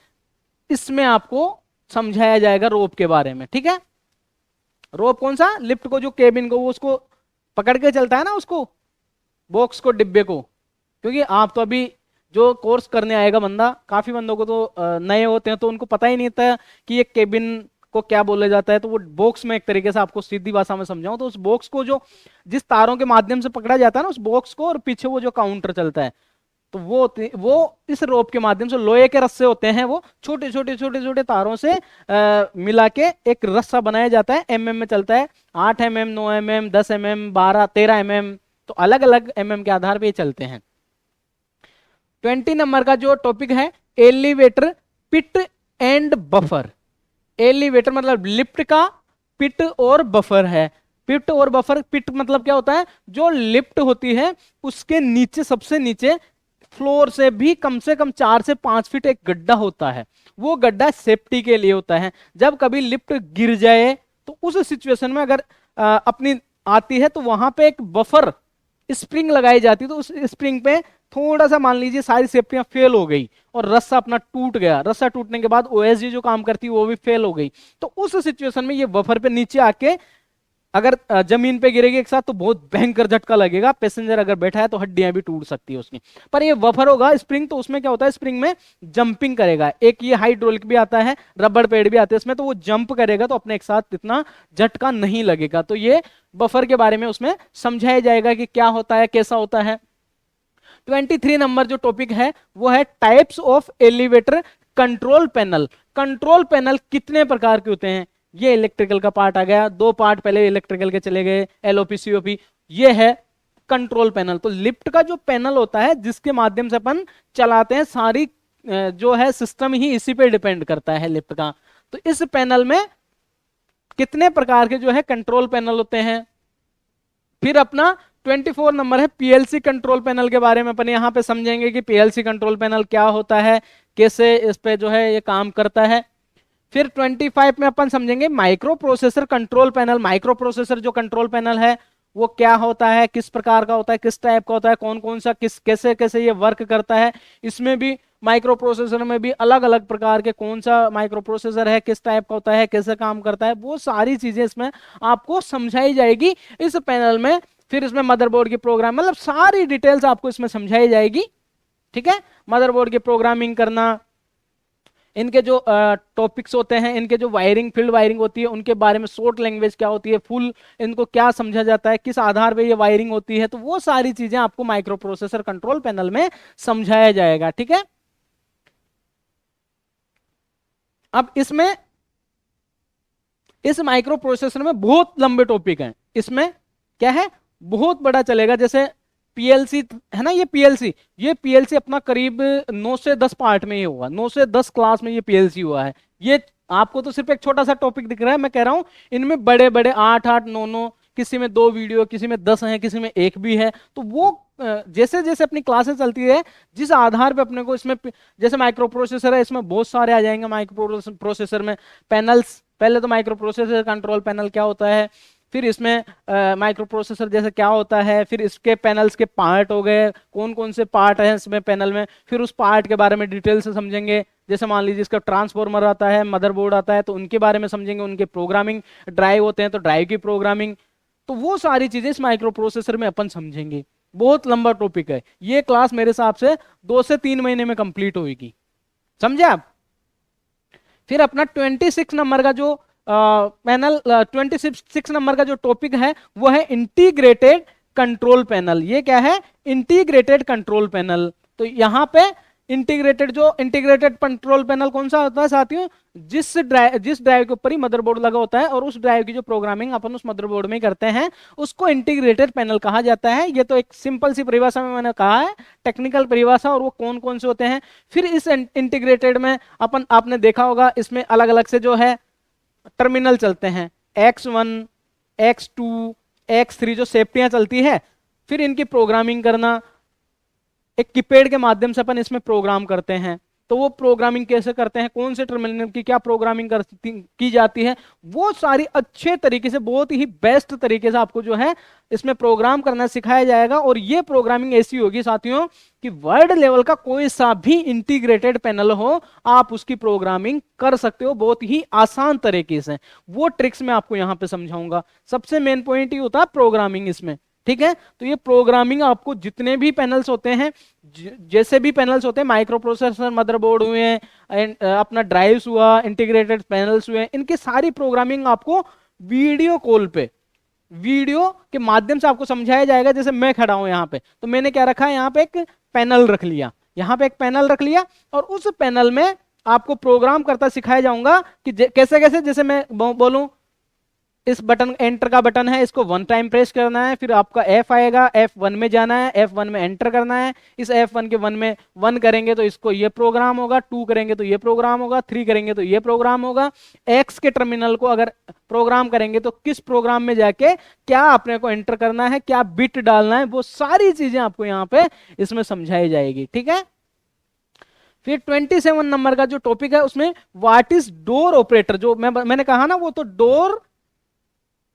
इसमें आपको समझाया जाएगा रोप के बारे में, ठीक है। रोप कौन सा, लिफ्ट को, जो केबिन को, वो उसको पकड़ के चलता है ना, उसको बॉक्स को, डिब्बे को। क्योंकि आप तो अभी जो कोर्स करने आएगा बंदा, काफी बंदों को तो नए होते हैं तो उनको पता ही नहीं था कि ये केबिन को क्या बोला जाता है। तो वो बॉक्स में एक तरीके से आपको सीधी भाषा में समझाऊं तो उस बॉक्स को जो जिस तारों के माध्यम से पकड़ा जाता है ना उस बॉक्स को, और पीछे वो जो काउंटर चलता है, तो वो इस रोप के माध्यम से, लोहे के रस्से होते हैं, वो छोटे छोटे छोटे छोटे तारों से मिला के एक रस्सा बनाया जाता है, एमएम में चलता है, 8 mm, 9 mm, 10 mm, 12, 13 mm, तो अलग अलग एमएम के आधार पर ये चलते हैं। 20 नंबर का जो टॉपिक है elevator pit and buffer. Elevator मतलब लिफ्ट का पिट और बफर है। पिट और बफर, पिट मतलब क्या होता है, जो लिफ्ट होती है उसके नीचे, सबसे नीचे फ्लोर से भी कम से कम 4 से 5 फीट एक गड्ढा होता है। वो गड्ढा सेफ्टी के लिए होता है। जब कभी लिफ्ट गिर जाए तो उस सिचुएशन में अगर अपनी आती है तो वहां पे एक बफर स्प्रिंग लगाई जाती है। तो उस स्प्रिंग पे थोड़ा सा मान लीजिए सारी सेफ्टियां फेल हो गई और रस्सा अपना टूट गया, रस्सा टूटने के बाद ओएसजी जो काम करती है वो भी फेल हो गई, तो उस सिचुएशन में ये बफर पे नीचे आके अगर जमीन पे गिरेगी एक साथ तो बहुत भयंकर झटका लगेगा। पैसेंजर अगर बैठा है तो हड्डियां भी टूट सकती है उसकी। पर ये बफर होगा स्प्रिंग, तो उसमें क्या होता है, स्प्रिंग में जंपिंग करेगा। एक ये हाइड्रोलिक भी आता है, रबड़ पैड भी आते हैं इसमें, तो वो जंप करेगा तो अपने एक साथ इतना झटका नहीं लगेगा। तो ये बफर के बारे में उसमें समझाया जाएगा कि क्या होता है, कैसा होता है। 23 नंबर जो टॉपिक है वो है types of elevator control panel. Control panel कितने प्रकार के होते हैं, ये इलेक्ट्रिकल का पार्ट आ गया। 2 पार्ट पहले इलेक्ट्रिकल के चले गए, एलओपी सीओपी। ये है कंट्रोल पैनल। तो लिफ्ट का जो पैनल होता है जिसके माध्यम से अपन चलाते हैं, सारी जो है सिस्टम ही इसी पे डिपेंड करता है लिफ्ट का। तो इस पैनल में कितने प्रकार के जो है कंट्रोल पैनल होते हैं। फिर अपना 24 नंबर है पीएलसी कंट्रोल पैनल के बारे में अपन यहां पे समझेंगे कि पीएलसी कंट्रोल पैनल क्या होता है, कैसे इस पे जो है ये काम करता है। फिर 25 में अपन समझेंगे micro processor control panel. Micro processor जो कंट्रोल पैनल है वो क्या होता है, किस प्रकार का होता है, किस टाइप का होता है, कौन कौन सा किस कैसे कैसे ये वर्क करता है। इसमें भी माइक्रो प्रोसेसर में भी अलग अलग प्रकार के कौन सा माइक्रो प्रोसेसर है, किस टाइप का होता है, कैसे काम करता है, वो सारी चीजें इसमें आपको समझाई जाएगी इस पैनल में। फिर इसमें मदरबोर्ड की प्रोग्राम, मतलब सारी डिटेल्स आपको इसमें समझाई जाएगी। ठीक है, मदरबोर्ड की प्रोग्रामिंग करना, इनके जो टॉपिक्स होते हैं, इनके जो वायरिंग फील्ड वायरिंग होती है उनके बारे में, शॉर्ट लैंग्वेज क्या होती है, फुल इनको क्या समझा जाता है, किस आधार पे ये वायरिंग होती है, तो वो सारी चीजें आपको माइक्रो प्रोसेसर कंट्रोल पैनल में समझाया जाएगा। ठीक है, अब इसमें इस माइक्रो प्रोसेसर में बहुत लंबे टॉपिक हैं। इसमें क्या है, बहुत बड़ा चलेगा। जैसे पीएलसी है ना, ये पीएलसी अपना करीब 9 से 10 पार्ट में ही होगा, 9 से 10 क्लास में ये पीएलसी हुआ है। ये आपको तो सिर्फ एक छोटा सा टॉपिक दिख रहा है, मैं कह रहा हूं इनमें बड़े बड़े 8-8 9-9, किसी में 2 वीडियो, किसी में 10 है, किसी में एक भी है। तो वो जैसे जैसे अपनी क्लासेस चलती है, जिस आधार पे अपने को इसमें, जैसे माइक्रो प्रोसेसर है इसमें बहुत सारे आ जाएंगे। माइक्रो प्रोसेसर में पैनल्स, पहले तो माइक्रो प्रोसेसर कंट्रोल पैनल क्या होता है, फिर इसमें माइक्रो प्रोसेसर जैसे क्या होता है, फिर इसके पैनल्स के पार्ट हो गए, कौन कौन से पार्ट हैं इसमें पैनल में, फिर उस पार्ट के बारे में डिटेल से समझेंगे। जैसे मान लीजिए इसका ट्रांसफॉर्मर आता है, मदरबोर्ड आता है, तो उनके बारे में समझेंगे, उनके प्रोग्रामिंग, ड्राइव होते हैं तो ड्राइव की प्रोग्रामिंग, तो वो सारी चीजें इस माइक्रो प्रोसेसर में अपन समझेंगे। बहुत लंबा टॉपिक है ये, क्लास मेरे हिसाब से 2 से 3 महीने में कंप्लीट होगी, समझे आप। फिर अपना 26 नंबर का जो पैनल, 26 नंबर का जो टॉपिक है वो है इंटीग्रेटेड कंट्रोल पैनल। ये क्या है, इंटीग्रेटेड कंट्रोल पैनल। तो यहां पे इंटीग्रेटेड कंट्रोल पैनल कौन सा होता है साथियों, जिस ड्राइव के ऊपर ही मदरबोर्ड लगा होता है और उस ड्राइव की जो प्रोग्रामिंग अपन उस मदरबोर्ड में करते हैं उसको इंटीग्रेटेड पैनल कहा जाता है। ये तो एक सिंपल सी परिभाषा में मैंने कहा है, टेक्निकल परिभाषा, और वो कौन कौन से होते हैं। फिर इस इंटीग्रेटेड में अपन, आपने देखा होगा इसमें अलग अलग से जो है टर्मिनल चलते हैं, X1, X2, X3 जो सेफ्टियां चलती है। फिर इनकी प्रोग्रामिंग करना, एक कीपैड के माध्यम से अपन इसमें प्रोग्राम करते हैं। तो वो प्रोग्रामिंग कैसे करते हैं, कौन से टर्मिनल की क्या प्रोग्रामिंग की जाती है, वो सारी अच्छे तरीके से, बहुत ही बेस्ट तरीके से आपको जो है इसमें प्रोग्राम करना सिखाया जाएगा। और ये प्रोग्रामिंग ऐसी होगी साथियों कि वर्ल्ड लेवल का कोई सा भी इंटीग्रेटेड पैनल हो, आप उसकी प्रोग्रामिंग कर सकते हो बहुत ही आसान तरीके से। वो ट्रिक्स मैं आपको यहां पे समझाऊंगा। सबसे मेन पॉइंट ही होता है प्रोग्रामिंग इसमें। ठीक है, तो ये प्रोग्रामिंग आपको जितने भी पैनल्स होते हैं, जैसे भी पैनल्स होते हैं, माइक्रो प्रोसेसर, मदरबोर्ड हुए, अपना ड्राइव्स हुआ, इंटीग्रेटेड पैनल्स हुए, इनकी सारी प्रोग्रामिंग आपको वीडियो कॉल पे, वीडियो के माध्यम से आपको समझाया जाएगा। जैसे मैं खड़ा हूं यहाँ पे, तो मैंने क्या रखा है, यहाँ पे एक पैनल रख लिया, यहाँ पे एक पैनल रख लिया, और उस पैनल में आपको प्रोग्राम करता सिखाया जाऊंगा कि कैसे कैसे, जैसे मैं बोलूं इस बटन, एंटर का बटन है, इसको 1 टाइम प्रेस करना है, फिर आपका F आएगा, F1 में जाना है, F1 में एंटर करना है। इस F1 के 1 में 1 करेंगे तो इसको ये प्रोग्राम होगा, 2 करेंगे तो ये प्रोग्राम होगा, 3 करेंगे तो ये प्रोग्राम होगा। X के टर्मिनल को अगर प्रोग्राम करेंगे तो किस प्रोग्राम में जाके क्या अपने को एंटर करना है, क्या बिट डालना है, वो सारी चीजें आपको यहाँ पे इसमें समझाई जाएगी। ठीक है, फिर 27 नंबर का जो टॉपिक है उसमें व्हाट इज डोर ऑपरेटर, जो मैंने कहा ना, वो तो डोर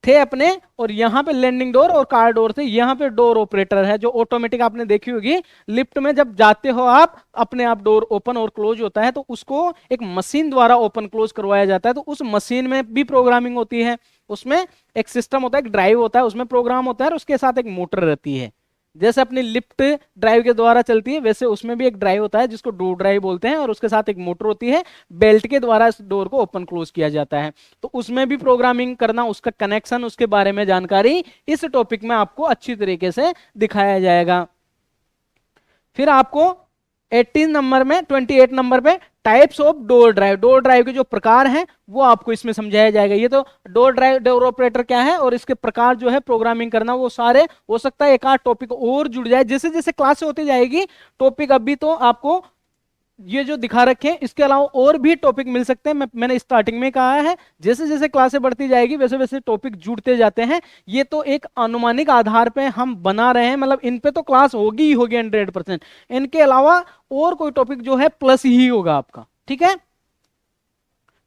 थे अपने, और यहां पे लैंडिंग डोर और कार डोर थे, यहां पे डोर ऑपरेटर है जो ऑटोमेटिक आपने देखी होगी। लिफ्ट में जब जाते हो आप, अपने आप डोर ओपन और क्लोज होता है, तो उसको एक मशीन द्वारा ओपन क्लोज करवाया जाता है। तो उस मशीन में भी प्रोग्रामिंग होती है, उसमें एक सिस्टम होता है, एक ड्राइव होता है, उसमें प्रोग्राम होता है, और उसके साथ एक मोटर रहती है। जैसे अपनी लिफ्ट ड्राइव के द्वारा चलती है, वैसे उसमें भी एक ड्राइव होता है जिसको डोर ड्राइव बोलते हैं, और उसके साथ एक मोटर होती है, बेल्ट के द्वारा इस डोर को ओपन क्लोज किया जाता है। तो उसमें भी प्रोग्रामिंग करना, उसका कनेक्शन, उसके बारे में जानकारी इस टॉपिक में आपको अच्छी तरीके से दिखाया जाएगा। फिर आपको 28 नंबर पे टाइप्स ऑफ डोर ड्राइव के जो प्रकार हैं वो आपको इसमें समझाया जाएगा। ये तो डोर ऑपरेटर क्या है और इसके प्रकार जो है प्रोग्रामिंग करना, वो सारे, हो सकता है एक आध टॉपिक और जुड़ जाए, जैसे जैसे क्लास होती जाएगी टॉपिक। अभी तो आपको ये जो दिखा रखे हैं इसके अलावा और भी टॉपिक मिल सकते हैं। मैंने स्टार्टिंग में कहा है जैसे जैसे क्लासें बढ़ती जाएगी वैसे वैसे टॉपिक जुड़ते जाते हैं। ये तो एक अनुमानिक आधार पे हम बना रहे हैं, मतलब इन पे तो क्लास होगी ही होगी 100%। इनके अलावा और कोई टॉपिक जो है प्लस ही होगा आपका, ठीक है।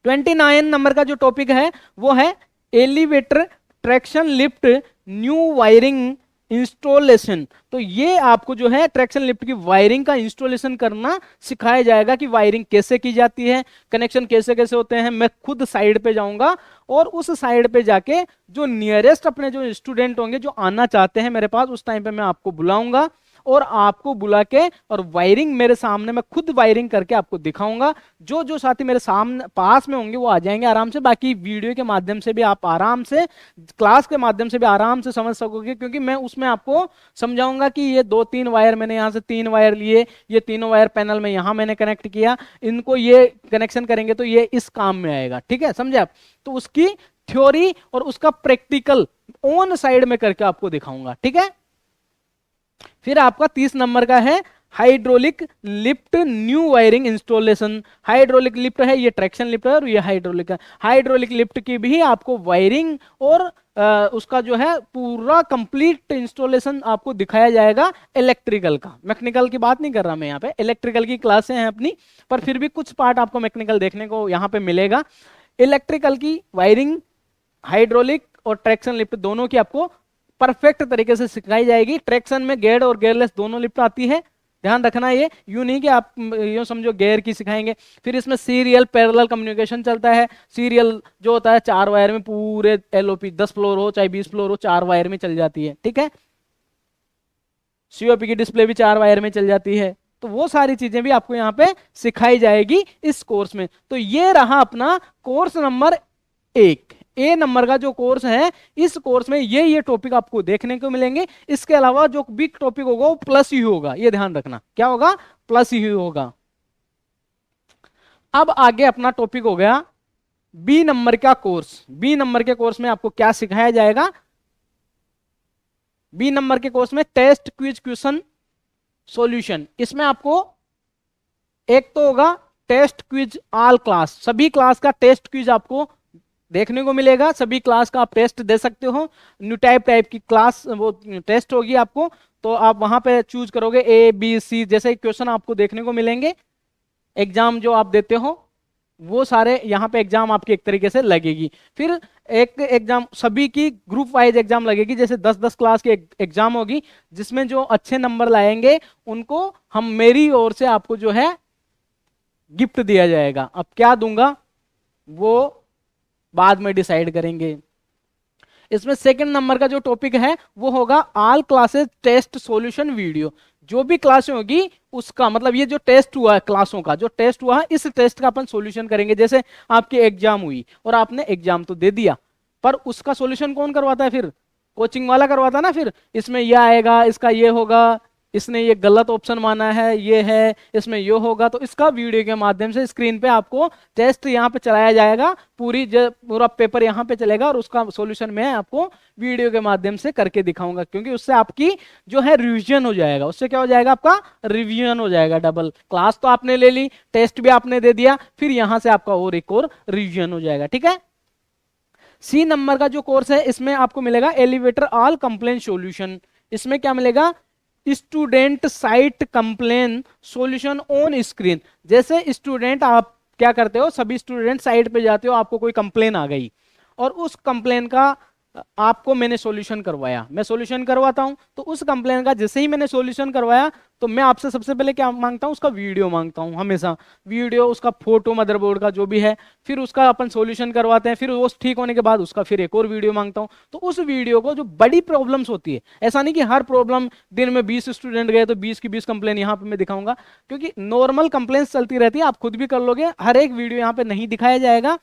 29 नंबर का जो टॉपिक है वो है elevator traction lift new wiring installation. तो ये आपको जो है ट्रैक्शन लिफ्ट की वायरिंग का इंस्टॉलेशन करना सिखाया जाएगा कि वायरिंग कैसे की जाती है, कनेक्शन कैसे कैसे होते हैं। मैं खुद साइड पे जाऊंगा और उस साइड पे जाके जो नियरेस्ट अपने जो स्टूडेंट होंगे जो आना चाहते हैं मेरे पास, उस टाइम पे मैं आपको बुलाऊंगा और आपको बुला के और वायरिंग मेरे सामने मैं खुद वायरिंग करके आपको दिखाऊंगा। जो जो साथी मेरे सामने पास में होंगे वो आ जाएंगे आराम से, बाकी वीडियो के माध्यम से भी आप आराम से, क्लास के माध्यम से भी आराम से समझ सकोगे, क्योंकि मैं उसमें आपको समझाऊंगा कि ये 2-3 वायर मैंने यहाँ से 3 वायर लिए, ये तीनों वायर पैनल में यहाँ मैंने कनेक्ट किया, इनको ये कनेक्शन करेंगे तो ये इस काम में आएगा, ठीक है, समझे आप। तो उसकी थ्योरी और उसका प्रैक्टिकल ऑन साइड में करके आपको दिखाऊंगा, ठीक है। फिर आपका 30 नंबर का है hydraulic lift new wiring installation. Hydraulic lift है, ये ट्रैक्शन लिफ्ट है और ये हाइड्रोलिक है। हाइड्रोलिक लिफ्ट की भी आपको वायरिंग और उसका जो है पूरा कंप्लीट इंस्टॉलेशन आपको दिखाया जाएगा इलेक्ट्रिकल का। मैकेनिकल की बात नहीं कर रहा मैं यहाँ पे, इलेक्ट्रिकल की क्लासें हैं अपनी, पर फिर भी कुछ पार्ट आपको मैकेनिकल देखने को यहाँ पे मिलेगा। इलेक्ट्रिकल की वायरिंग हाइड्रोलिक और ट्रैक्शन लिफ्ट दोनों की आपको परफेक्ट तरीके से सिखाई जाएगी। ट्रैक्शन में गेयर और गेयरलेस दोनों लिफ्ट आती है, ध्यान रखना। ये यूं नहीं कि आप यूं समझो गेयर की सिखाएंगे। फिर इसमें सीरियल पैरेलल कम्युनिकेशन चलता है। सीरियल जो होता है 4 वायर में पूरे एलओपी 10 फ्लोर हो चाहे 20 फ्लोर हो 4 वायर में चल जाती है, ठीक है। सीओपी की डिस्प्ले भी 4 वायर में चल जाती है। तो वो सारी चीजें भी आपको यहाँ पे सिखाई जाएगी इस कोर्स में। तो ये रहा अपना कोर्स नंबर 1, ए नंबर का जो कोर्स है। इस कोर्स में ये टॉपिक आपको देखने को मिलेंगे। इसके अलावा जो भी टॉपिक होगा वो प्लस ही होगा, ये ध्यान रखना। क्या होगा? प्लस ही होगा। अब आगे अपना टॉपिक हो गया बी नंबर का कोर्स। बी नंबर के कोर्स में आपको क्या सिखाया जाएगा? बी नंबर के कोर्स में टेस्ट क्विज क्वेश्चन सॉल्यूशन। इसमें आपको एक तो होगा टेस्ट क्विज ऑल क्लास, सभी क्लास का टेस्ट क्विज आपको देखने को मिलेगा। सभी क्लास का आप टेस्ट दे सकते हो। न्यू टाइप की क्लास वो टेस्ट होगी आपको, तो आप वहां पे चूज करोगे ए बी सी जैसे क्वेश्चन आपको देखने को मिलेंगे। एग्जाम जो आप देते हो वो सारे यहाँ पे एग्जाम आपकी एक तरीके से लगेगी। फिर एक एग्जाम सभी की ग्रुप वाइज एग्जाम लगेगी, जैसे 10-10 क्लास की एग्जाम होगी, जिसमें जो अच्छे नंबर लाएंगे उनको हम मेरी ओर से आपको जो है गिफ्ट दिया जाएगा। अब क्या दूंगा वो बाद में डिसाइड करेंगे। इसमें सेकंड नंबर का जो टॉपिक है वो होगा all classes test solution video. जो भी क्लासें होगी उसका मतलब ये जो टेस्ट हुआ है, क्लासों का जो टेस्ट हुआ है, इस टेस्ट का अपन सॉल्यूशन करेंगे। जैसे आपकी एग्जाम हुई और आपने एग्जाम तो दे दिया, पर उसका सॉल्यूशन कौन करवाता है? फिर कोचिंग वाला करवाता ना। फिर इसमें यह आएगा, इसका ये होगा, इसने ये गलत ऑप्शन माना है, ये है, इसमें ये होगा। तो इसका वीडियो के माध्यम से स्क्रीन पे आपको टेस्ट यहाँ पे चलाया जाएगा, पूरा पेपर यहाँ पे चलेगा और उसका सॉल्यूशन मैं आपको वीडियो के माध्यम से करके दिखाऊंगा, क्योंकि उससे आपकी जो है रिवीजन हो जाएगा। उससे क्या हो जाएगा? आपका रिवीजन हो जाएगा। डबल क्लास तो आपने ले ली, टेस्ट भी आपने दे दिया, फिर यहां से आपका और एक और रिवीजन हो जाएगा, ठीक है। सी नंबर का जो कोर्स है इसमें आपको मिलेगा एलिवेटर ऑल कंप्लेन सॉल्यूशन। इसमें क्या मिलेगा? Student site complain solution on screen. जैसे स्टूडेंट आप क्या करते हो, सभी स्टूडेंट साइट पे जाते हो, आपको कोई कंप्लेन आ गई और उस कंप्लेन का आपको मैंने सॉल्यूशन करवाया, मैं सॉल्यूशन करवाता हूं। तो उस कंप्लेन का जैसे ही मैंने सॉल्यूशन करवाया तो मैं आपसे सबसे पहले क्या मांगता हूं? उसका वीडियो मांगता हूं, हमेशा वीडियो, उसका फोटो मदरबोर्ड का जो भी है, फिर उसका अपन सॉल्यूशन करवाते हैं। फिर वो ठीक होने के बाद उसका फिर एक और वीडियो मांगता हूं। तो उस वीडियो को जो बड़ी प्रॉब्लम्स होती है, ऐसा नहीं कि हर प्रॉब्लम दिन में 20 स्टूडेंट गए तो 20 की 20 कंप्लेन यहाँ पे मैं दिखाऊंगा, क्योंकि नॉर्मल कंप्लेंट्स चलती रहती है, आप खुद भी कर लोगे। हर एक वीडियो यहाँ पे नहीं दिखाया जाएगा।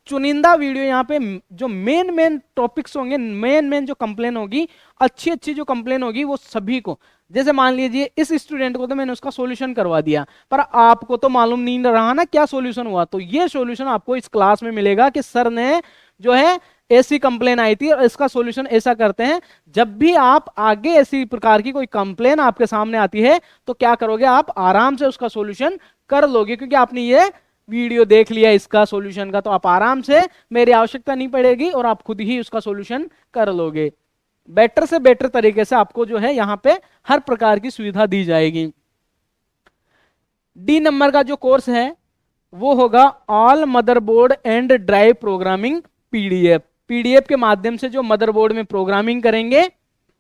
चुनिंदा वीडियो यहाँ पे जो मेन टॉपिक्स होंगे, मेन जो कंप्लेन होगी, अच्छी जो कंप्लेन होगी वो सभी को, जैसे मान लीजिए इस स्टूडेंट को तो मैंने उसका सॉल्यूशन करवा दिया, पर आपको तो मालूम नहीं रहा ना क्या सॉल्यूशन हुआ। तो ये सॉल्यूशन आपको इस क्लास में मिलेगा कि सर ने जो है ऐसी कंप्लेन आई थी और इसका सॉल्यूशन ऐसा करते हैं। जब भी आप आगे ऐसी प्रकार की कोई कंप्लेन आपके सामने आती है तो क्या करोगे? आप आराम से उसका सॉल्यूशन कर लोगे, क्योंकि आपने ये वीडियो देख लिया इसका सॉल्यूशन का, तो आप आराम से, मेरी आवश्यकता नहीं पड़ेगी और आप खुद ही उसका सॉल्यूशन कर लोगे। बेटर से बेटर तरीके से आपको जो है यहाँ पे हर प्रकार की सुविधा दी जाएगी। डी नंबर का जो कोर्स है वो होगा all motherboard and drive programming PDF. PDF के माध्यम से जो मदरबोर्ड में प्रोग्रामिंग करेंगे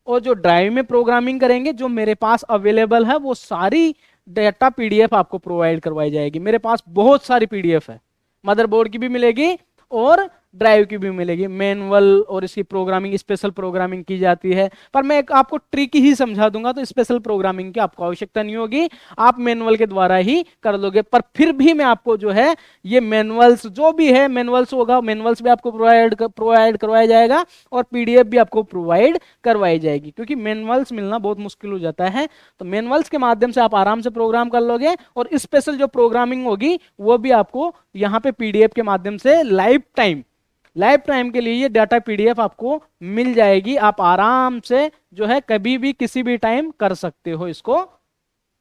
और जो ड्राइव में प्रोग्रामिंग करेंगे, जो मेरे पास अवेलेबल है वो सारी डेटा पीडीएफ आपको प्रोवाइड करवाई जाएगी। मेरे पास बहुत सारी पीडीएफ है, मदरबोर्ड की भी मिलेगी और ड्राइव की भी मिलेगी, मैनुअल और इसकी प्रोग्रामिंग, स्पेशल प्रोग्रामिंग की जाती है। पर मैं आपको ट्रिक ही समझा दूंगा, तो स्पेशल प्रोग्रामिंग की आपको आवश्यकता नहीं होगी, आप मैनुअल के द्वारा ही कर लोगे। पर फिर भी मैं आपको जो है ये मैनुअल्स जो भी है, मैनुअल्स होगा, मैनुअल्स भी आपको प्रोवाइड करवाया जाएगा और पीडीएफ भी आपको प्रोवाइड करवाई जाएगी, क्योंकि मैनुअल्स मिलना बहुत मुश्किल हो जाता है। तो मैनुअल्स के माध्यम से आप आराम से प्रोग्राम कर लोगे और स्पेशल जो प्रोग्रामिंग होगी वो भी आपको यहाँ पे पीडीएफ के माध्यम से लाइफ टाइम के लिए ये डाटा पीडीएफ आपको मिल जाएगी। आप आराम से जो है कभी भी किसी भी टाइम कर सकते हो इसको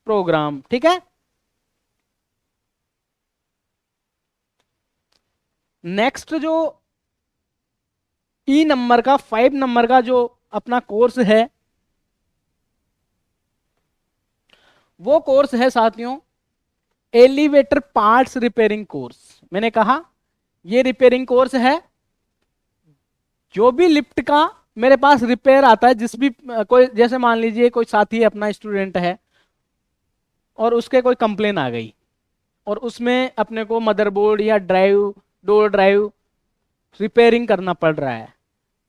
प्रोग्राम, ठीक है। नेक्स्ट जो ई नंबर का 5 नंबर का जो अपना कोर्स है वो कोर्स है साथियों एलिवेटर पार्ट्स रिपेयरिंग कोर्स। मैंने कहा ये रिपेयरिंग कोर्स है, जो भी लिफ्ट का मेरे पास रिपेयर आता है, जिस भी कोई, जैसे मान लीजिए कोई साथी अपना स्टूडेंट है और उसके कोई कंप्लेन आ गई और उसमें अपने को मदरबोर्ड या ड्राइव, डोर ड्राइव रिपेयरिंग करना पड़ रहा है,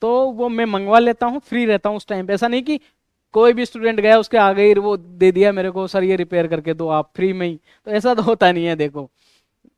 तो वो मैं मंगवा लेता हूँ, फ्री रहता हूँ उस टाइम पे। ऐसा नहीं कि कोई भी स्टूडेंट गया उसके आगे ही वो दे दिया मेरे को, सर ये रिपेयर करके दो आप फ्री में ही, तो ऐसा तो होता नहीं है। देखो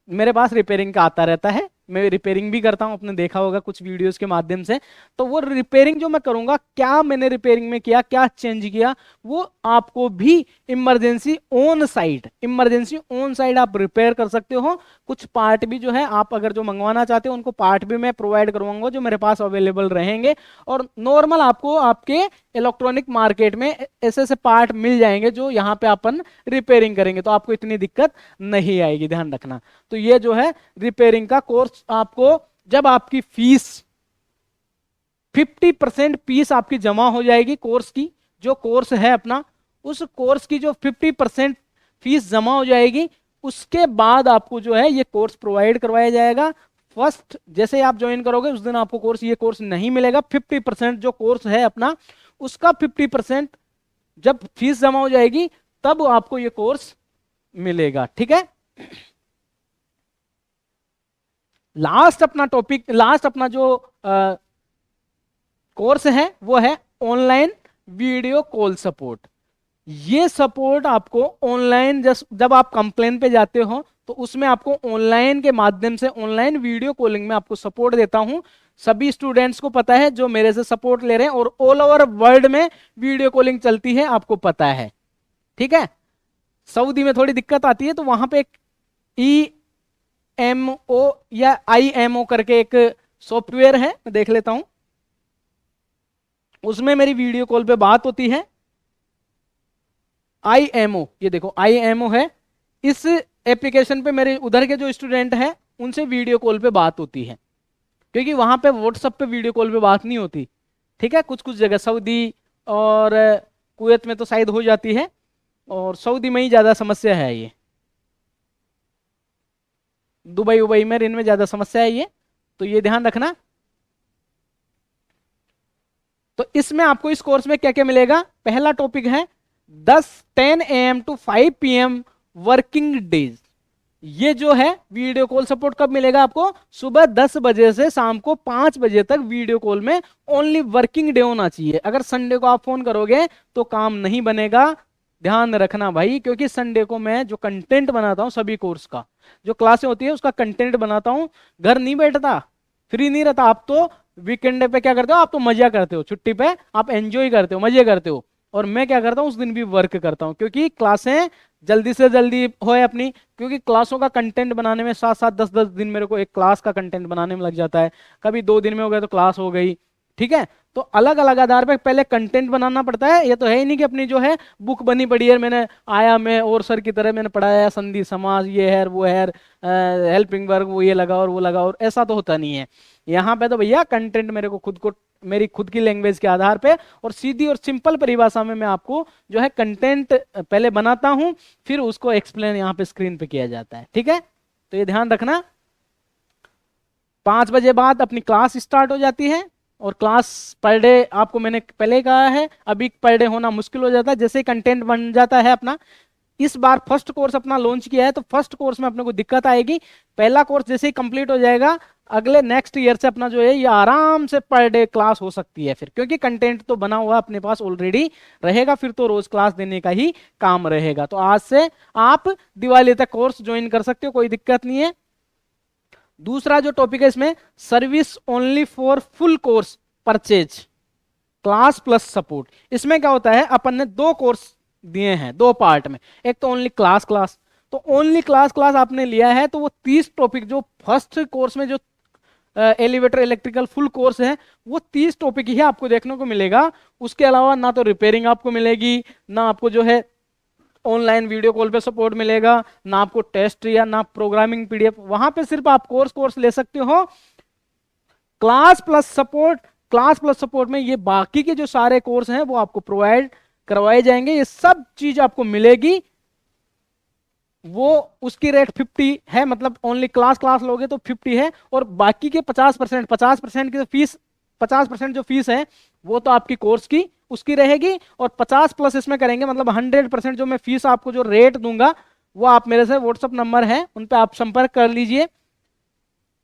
मेरे पास रिपेयरिंग का आता रहता है, मैं रिपेयरिंग भी करता हूं, आपने देखा होगा कुछ वीडियोस के माध्यम से। तो वो रिपेयरिंग जो मैं करूंगा, क्या मैंने रिपेयरिंग में किया, क्या चेंज किया, वो आपको भी इमरजेंसी ऑन साइड आप रिपेयर कर सकते हो। कुछ पार्ट भी जो है आप अगर जो मंगवाना चाहते हो उनको पार्ट भी मैं प्रोवाइड करवाऊंगा जो मेरे पास अवेलेबल रहेंगे। और नॉर्मल आपको आपके इलेक्ट्रॉनिक मार्केट में ऐसे ऐसे पार्ट मिल जाएंगे जो यहाँ पे अपन रिपेयरिंग करेंगे, तो आपको इतनी दिक्कत नहीं आएगी, ध्यान रखना। तो ये जो है रिपेयरिंग का कोर्स आपको, जब आपकी फीस 50% फीस आपकी जमा हो जाएगी कोर्स की, जो कोर्स है अपना, उस कोर्स की जो 50% फीस जमा हो जाएगी, उसके बाद आपको जो है ये कोर्स प्रोवाइड करवाया जाएगा। फर्स्ट जैसे आप ज्वाइन करोगे उस दिन आपको ये कोर्स नहीं मिलेगा। 50% जो कोर्स है अपना उसका 50% जब फीस जमा हो जाएगी तब आपको ये कोर्स मिलेगा, ठीक है। लास्ट अपना जो कोर्स है वो है ऑनलाइन वीडियो कॉल सपोर्ट। ये सपोर्ट आपको ऑनलाइन, जब आप कंप्लेन पे जाते हो तो उसमें आपको ऑनलाइन के माध्यम से, ऑनलाइन वीडियो कॉलिंग में आपको सपोर्ट देता हूं। सभी स्टूडेंट्स को पता है जो मेरे से सपोर्ट ले रहे हैं, और ऑल ओवर वर्ल्ड में वीडियो कॉलिंग चलती है, आपको पता है, ठीक है। सऊदी में थोड़ी दिक्कत आती है, तो वहां पे एक EMO या IMO करके एक सॉफ्टवेयर है, मैं देख लेता हूं, उसमें मेरी वीडियो कॉल पे बात होती है। IMO, ये देखो IMO है, इस एप्लीकेशन पे मेरे उधर के जो स्टूडेंट हैं उनसे वीडियो कॉल पे बात होती है, क्योंकि वहां पे व्हाट्सएप पे वीडियो कॉल पे बात नहीं होती, ठीक है। कुछ कुछ जगह सऊदी और कुवैत में तो शायद हो जाती है, और सऊदी में ही ज्यादा समस्या है ये, दुबई में इनमें ज्यादा समस्या है ये, तो ये ध्यान रखना। तो इसमें आपको इस कोर्स में क्या क्या मिलेगा, पहला टॉपिक है 10 AM to 5 PM working days. ये जो है वीडियो कॉल सपोर्ट कब मिलेगा आपको, सुबह 10 बजे से शाम को 5 बजे तक वीडियो कॉल में। ओनली वर्किंग डे होना चाहिए, अगर संडे को आप फोन करोगे तो काम नहीं बनेगा, ध्यान रखना भाई। क्योंकि संडे को मैं जो कंटेंट बनाता हूं सभी कोर्स का, जो क्लासें होती है उसका कंटेंट बनाता हूं, घर नहीं बैठता, फ्री नहीं रहता। आप तो वीकेंड पे क्या करते हो, आप तो मजा करते हो, छुट्टी पे आप एंजॉय करते हो, मजे करते हो, और मैं क्या करता हूं उस दिन भी वर्क करता हूं, क्योंकि क्लासें जल्दी से जल्दी होए अपनी। क्योंकि क्लासों का कंटेंट बनाने में 7-7 10-10 दिन मेरे को एक क्लास का कंटेंट बनाने में लग जाता है। कभी 2 दिन में हो गया तो क्लास हो गई, ठीक है। तो अलग अलग आधार पे पहले कंटेंट बनाना पड़ता है। ये तो है ही नहीं कि अपनी जो है बुक बनी पड़ी है, मैंने आया मैं और सर की तरह मैंने पढ़ाया संधि समास ये है वो है, हेल्पिंग वर्ब वो ये लगा और वो लगा, और ऐसा तो होता नहीं है। यहाँ पे तो भैया कंटेंट मेरे को खुद को मेरी खुद की लैंग्वेज के आधार पे और सीधी और सिंपल परिभाषा में मैं आपको जो है कंटेंट पहले बनाता हूं, फिर उसको एक्सप्लेन यहाँ पे स्क्रीन पे किया जाता है। ठीक है, तो ये ध्यान रखना। 5 बजे बाद अपनी क्लास स्टार्ट हो जाती है, और क्लास पर डे आपको मैंने पहले ही कहा है, अभी पर डे होना मुश्किल हो जाता है जैसे कंटेंट बन जाता है अपना। इस बार फर्स्ट कोर्स अपना लॉन्च किया है, तो फर्स्ट कोर्स में अपने को दिक्कत आएगी। पहला कोर्स जैसे ही कंप्लीट हो जाएगा, अगले नेक्स्ट ईयर से अपना जो है ये आराम से पर डे क्लास हो सकती है फिर, क्योंकि कंटेंट तो बना हुआ अपने पास ऑलरेडी रहेगा, फिर तो रोज क्लास देने का ही काम रहेगा। तो आज से आप दिवाली तक कोर्स ज्वाइन कर सकते हो, कोई दिक्कत नहीं है। दूसरा जो टॉपिक है इसमें, service only for full course purchase class plus support. इसमें क्या होता है, अपन ने 2 कोर्स दिए हैं 2 पार्ट में। एक तो ओनली क्लास क्लास, तो ओनली क्लास क्लास आपने लिया है तो वो 30 टॉपिक जो फर्स्ट कोर्स में जो एलिवेटर इलेक्ट्रिकल फुल कोर्स है, वो 30 टॉपिक ही आपको देखने को मिलेगा। उसके अलावा ना तो रिपेयरिंग आपको मिलेगी, ना आपको जो है ऑनलाइन वीडियो कॉल पे सपोर्ट मिलेगा, ना आपको टेस्ट या ना प्रोग्रामिंग पीडीएफ। वहां पे सिर्फ आप कोर्स ले सकते हो class plus support. Class plus support में ये बाकी के जो सारे कोर्स हैं वो आपको प्रोवाइड करवाए जाएंगे, ये सब चीज आपको मिलेगी। वो उसकी रेट 50 है, मतलब ओनली क्लास क्लास लोगे तो 50 है, और बाकी के 50% की फीस 50% जो फीस है वो तो आपकी कोर्स की उसकी रहेगी, और 50 प्लस इसमें करेंगे, मतलब 100% जो मैं फीस आपको जो रेट दूंगा वो आप मेरे से व्हाट्सअप नंबर है उन पे आप संपर्क कर लीजिए।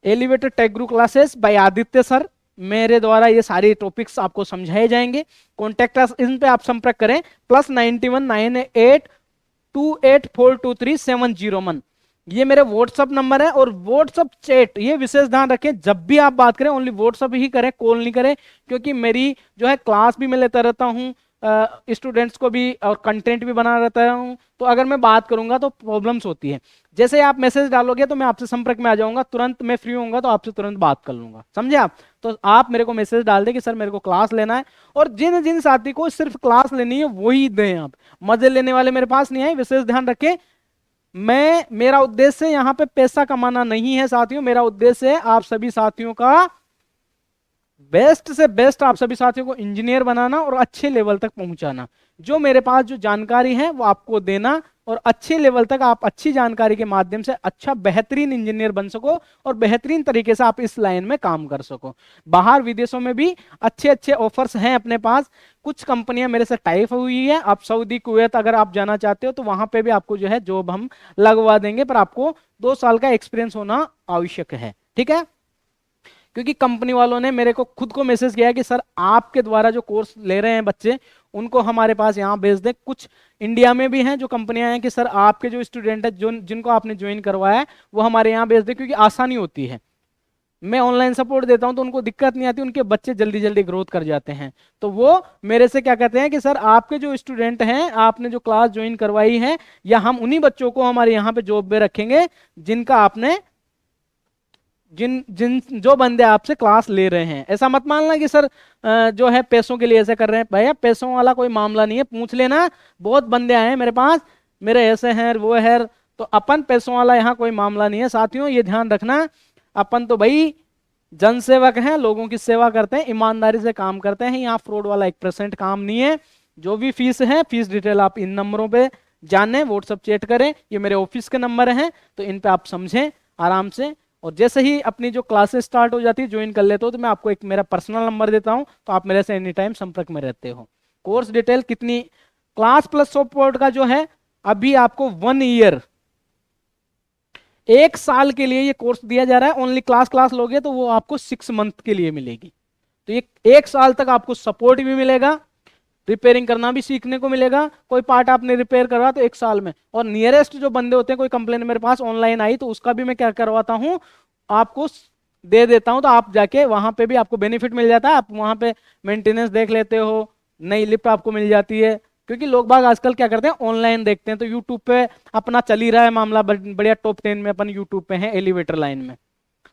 Elevator tech group classes by Aditya sir, मेरे द्वारा ये सारे टॉपिक्स आपको समझाए जाएंगे। कॉन्टेक्ट अस, इन पे आप संपर्क करें +919828423701। ये मेरे व्हाट्सअप नंबर है, और व्हाट्सअप चैट ये विशेष ध्यान रखें, जब भी आप बात करें ओनली व्हाट्सअप ही करें, कॉल नहीं करें, क्योंकि मेरी जो है क्लास भी मैं लेता रहता हूँ, स्टूडेंट्स को भी, और कंटेंट भी बना रहता हूँ, तो अगर मैं बात करूंगा तो प्रॉब्लम्स होती है। जैसे आप मैसेज डालोगे तो मैं आपसे संपर्क में आ जाऊंगा, तुरंत मैं फ्री होऊंगा तो आपसे तुरंत बात कर लूंगा, समझे आप। तो आप मेरे को मैसेज डाल दें कि सर मेरे को क्लास लेना है, और जिन जिन साथी को सिर्फ क्लास लेनी है वही दें आप, मजे लेने वाले मेरे पास नहीं आए, विशेष ध्यान रखें। मेरा उद्देश्य यहाँ पे पैसा कमाना नहीं है साथियों, मेरा उद्देश्य है आप सभी साथियों का बेस्ट से बेस्ट, आप सभी साथियों को इंजीनियर बनाना और अच्छे लेवल तक पहुंचाना। जो मेरे पास जो जानकारी है वो आपको देना, और अच्छे लेवल तक आप अच्छी जानकारी के माध्यम से अच्छा बेहतरीन इंजीनियर बन सको, और बेहतरीन तरीके से आप इस लाइन में काम कर सको। बाहर विदेशों में भी अच्छे अच्छे ऑफर्स हैं अपने पास, कुछ कंपनियां मेरे से टाइप हुई है। आप सऊदी कुवैत अगर आप जाना चाहते हो तो वहां पे भी आपको जो है जॉब हम लगवा देंगे, पर आपको 2 साल का एक्सपीरियंस होना आवश्यक है। ठीक है, क्योंकि कंपनी वालों ने मेरे को खुद को मैसेज किया है कि सर आपके द्वारा जो कोर्स ले रहे हैं बच्चे, उनको हमारे पास यहाँ भेज दें। कुछ इंडिया में भी हैं जो कंपनियां हैं कि सर आपके जो स्टूडेंट है जो जिनको आपने ज्वाइन करवाया है वो हमारे यहाँ भेज दें, क्योंकि आसानी होती है। मैं ऑनलाइन सपोर्ट देता हूं तो उनको दिक्कत नहीं आती, उनके बच्चे जल्दी जल्दी ग्रोथ कर जाते हैं। तो वो मेरे से क्या कहते हैं कि सर आपके जो स्टूडेंट हैं, आपने जो क्लास ज्वाइन करवाई है, या हम उन्हीं बच्चों को हमारे यहाँ पे जॉब पे रखेंगे जिनका आपने जिन जिन जो बंदे आपसे क्लास ले रहे हैं। ऐसा मत मानना कि सर जो है पैसों के लिए ऐसे कर रहे हैं, भैया पैसों वाला कोई मामला नहीं है, पूछ लेना। बहुत बंदे आए हैं मेरे पास, मेरे ऐसे हैं वो है, तो अपन पैसों वाला यहाँ कोई मामला नहीं है साथियों, ये ध्यान रखना। अपन तो भाई जन सेवक हैं, लोगों की सेवा करते हैं, ईमानदारी से काम करते हैं, यहाँ फ्रॉड वाला 1% काम नहीं है। जो भी फीस है, फीस डिटेल आप इन नंबरों पे जाने, व्हाट्सअप चैट करें, ये मेरे ऑफिस के नंबर हैं, तो इन पे आप समझें आराम से। और जैसे ही अपनी जो क्लासेस स्टार्ट हो जाती है, ज्वाइन कर लेते हो, तो मैं आपको एक मेरा पर्सनल नंबर देता हूं, तो आप मेरे से एनी टाइम संपर्क में रहते हो। कोर्स डिटेल कितनी, क्लास प्लस सपोर्ट का जो है अभी आपको 1 ईयर 1 साल के लिए ये कोर्स दिया जा रहा है। ओनली क्लास क्लास लोगे तो वो आपको 6 मंथ के लिए मिलेगी। तो ये 1 साल तक आपको सपोर्ट भी मिलेगा, रिपेयरिंग करना भी सीखने को मिलेगा। कोई पार्ट आपने रिपेयर करवा तो 1 साल में, और नियरेस्ट जो बंदे होते हैं, कोई कंप्लेन मेरे पास ऑनलाइन आई तो उसका भी मैं क्या करवाता हूं, आपको दे देता हूं, तो आप जाके वहां पे भी आपको बेनिफिट मिल जाता है। आप वहां पे मेंटेनेंस देख लेते हो, नई लिफ्ट आपको मिल जाती है, क्योंकि लोग बाग आजकल क्या करते हैं ऑनलाइन देखते हैं। तो यूट्यूब पे अपना चल ही रहा है मामला, बढ़िया टॉप 10 में अपन यूट्यूब पे हैं एलिवेटर लाइन में,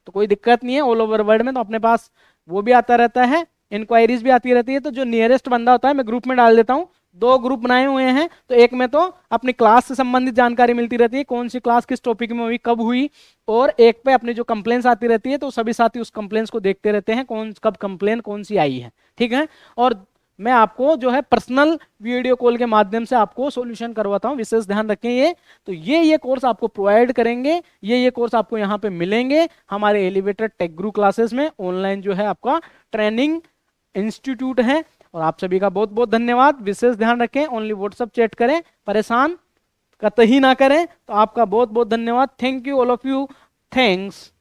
तो कोई दिक्कत नहीं है। ऑल ओवर वर्ल्ड में तो अपने पास वो भी आता रहता है, इंक्वायरीज भी आती रहती है। तो जो नियरेस्ट बंदा होता है मैं ग्रुप में डाल देता हूँ। 2 ग्रुप बनाए हुए हैं, तो एक में तो अपनी क्लास से संबंधित जानकारी मिलती रहती है, कौन सी क्लास किस टॉपिक में हुई, कब हुई, और एक पे अपनी जो कंप्लेंट्स आती रहती है, तो सभी साथी उस कंप्लेंट्स को देखते रहते हैं कौन कब कंप्लेन कौन सी आई है, ठीक है। और मैं आपको जो है पर्सनल वीडियो कॉल के माध्यम से आपको सॉल्यूशन करवाता हूं, विशेष ध्यान रखें ये। तो ये कोर्स आपको प्रोवाइड करेंगे, ये कोर्स आपको यहाँ पे मिलेंगे हमारे एलिवेटेड टेक गुरु क्लासेस में। ऑनलाइन जो है आपका ट्रेनिंग इंस्टीट्यूट है। और आप सभी का बहुत बहुत धन्यवाद। विशेष ध्यान रखें, ओनली व्हाट्सएप चैट करें, परेशान कतई ना करें। तो आपका बहुत बहुत धन्यवाद। Thank you all of you. Thanks.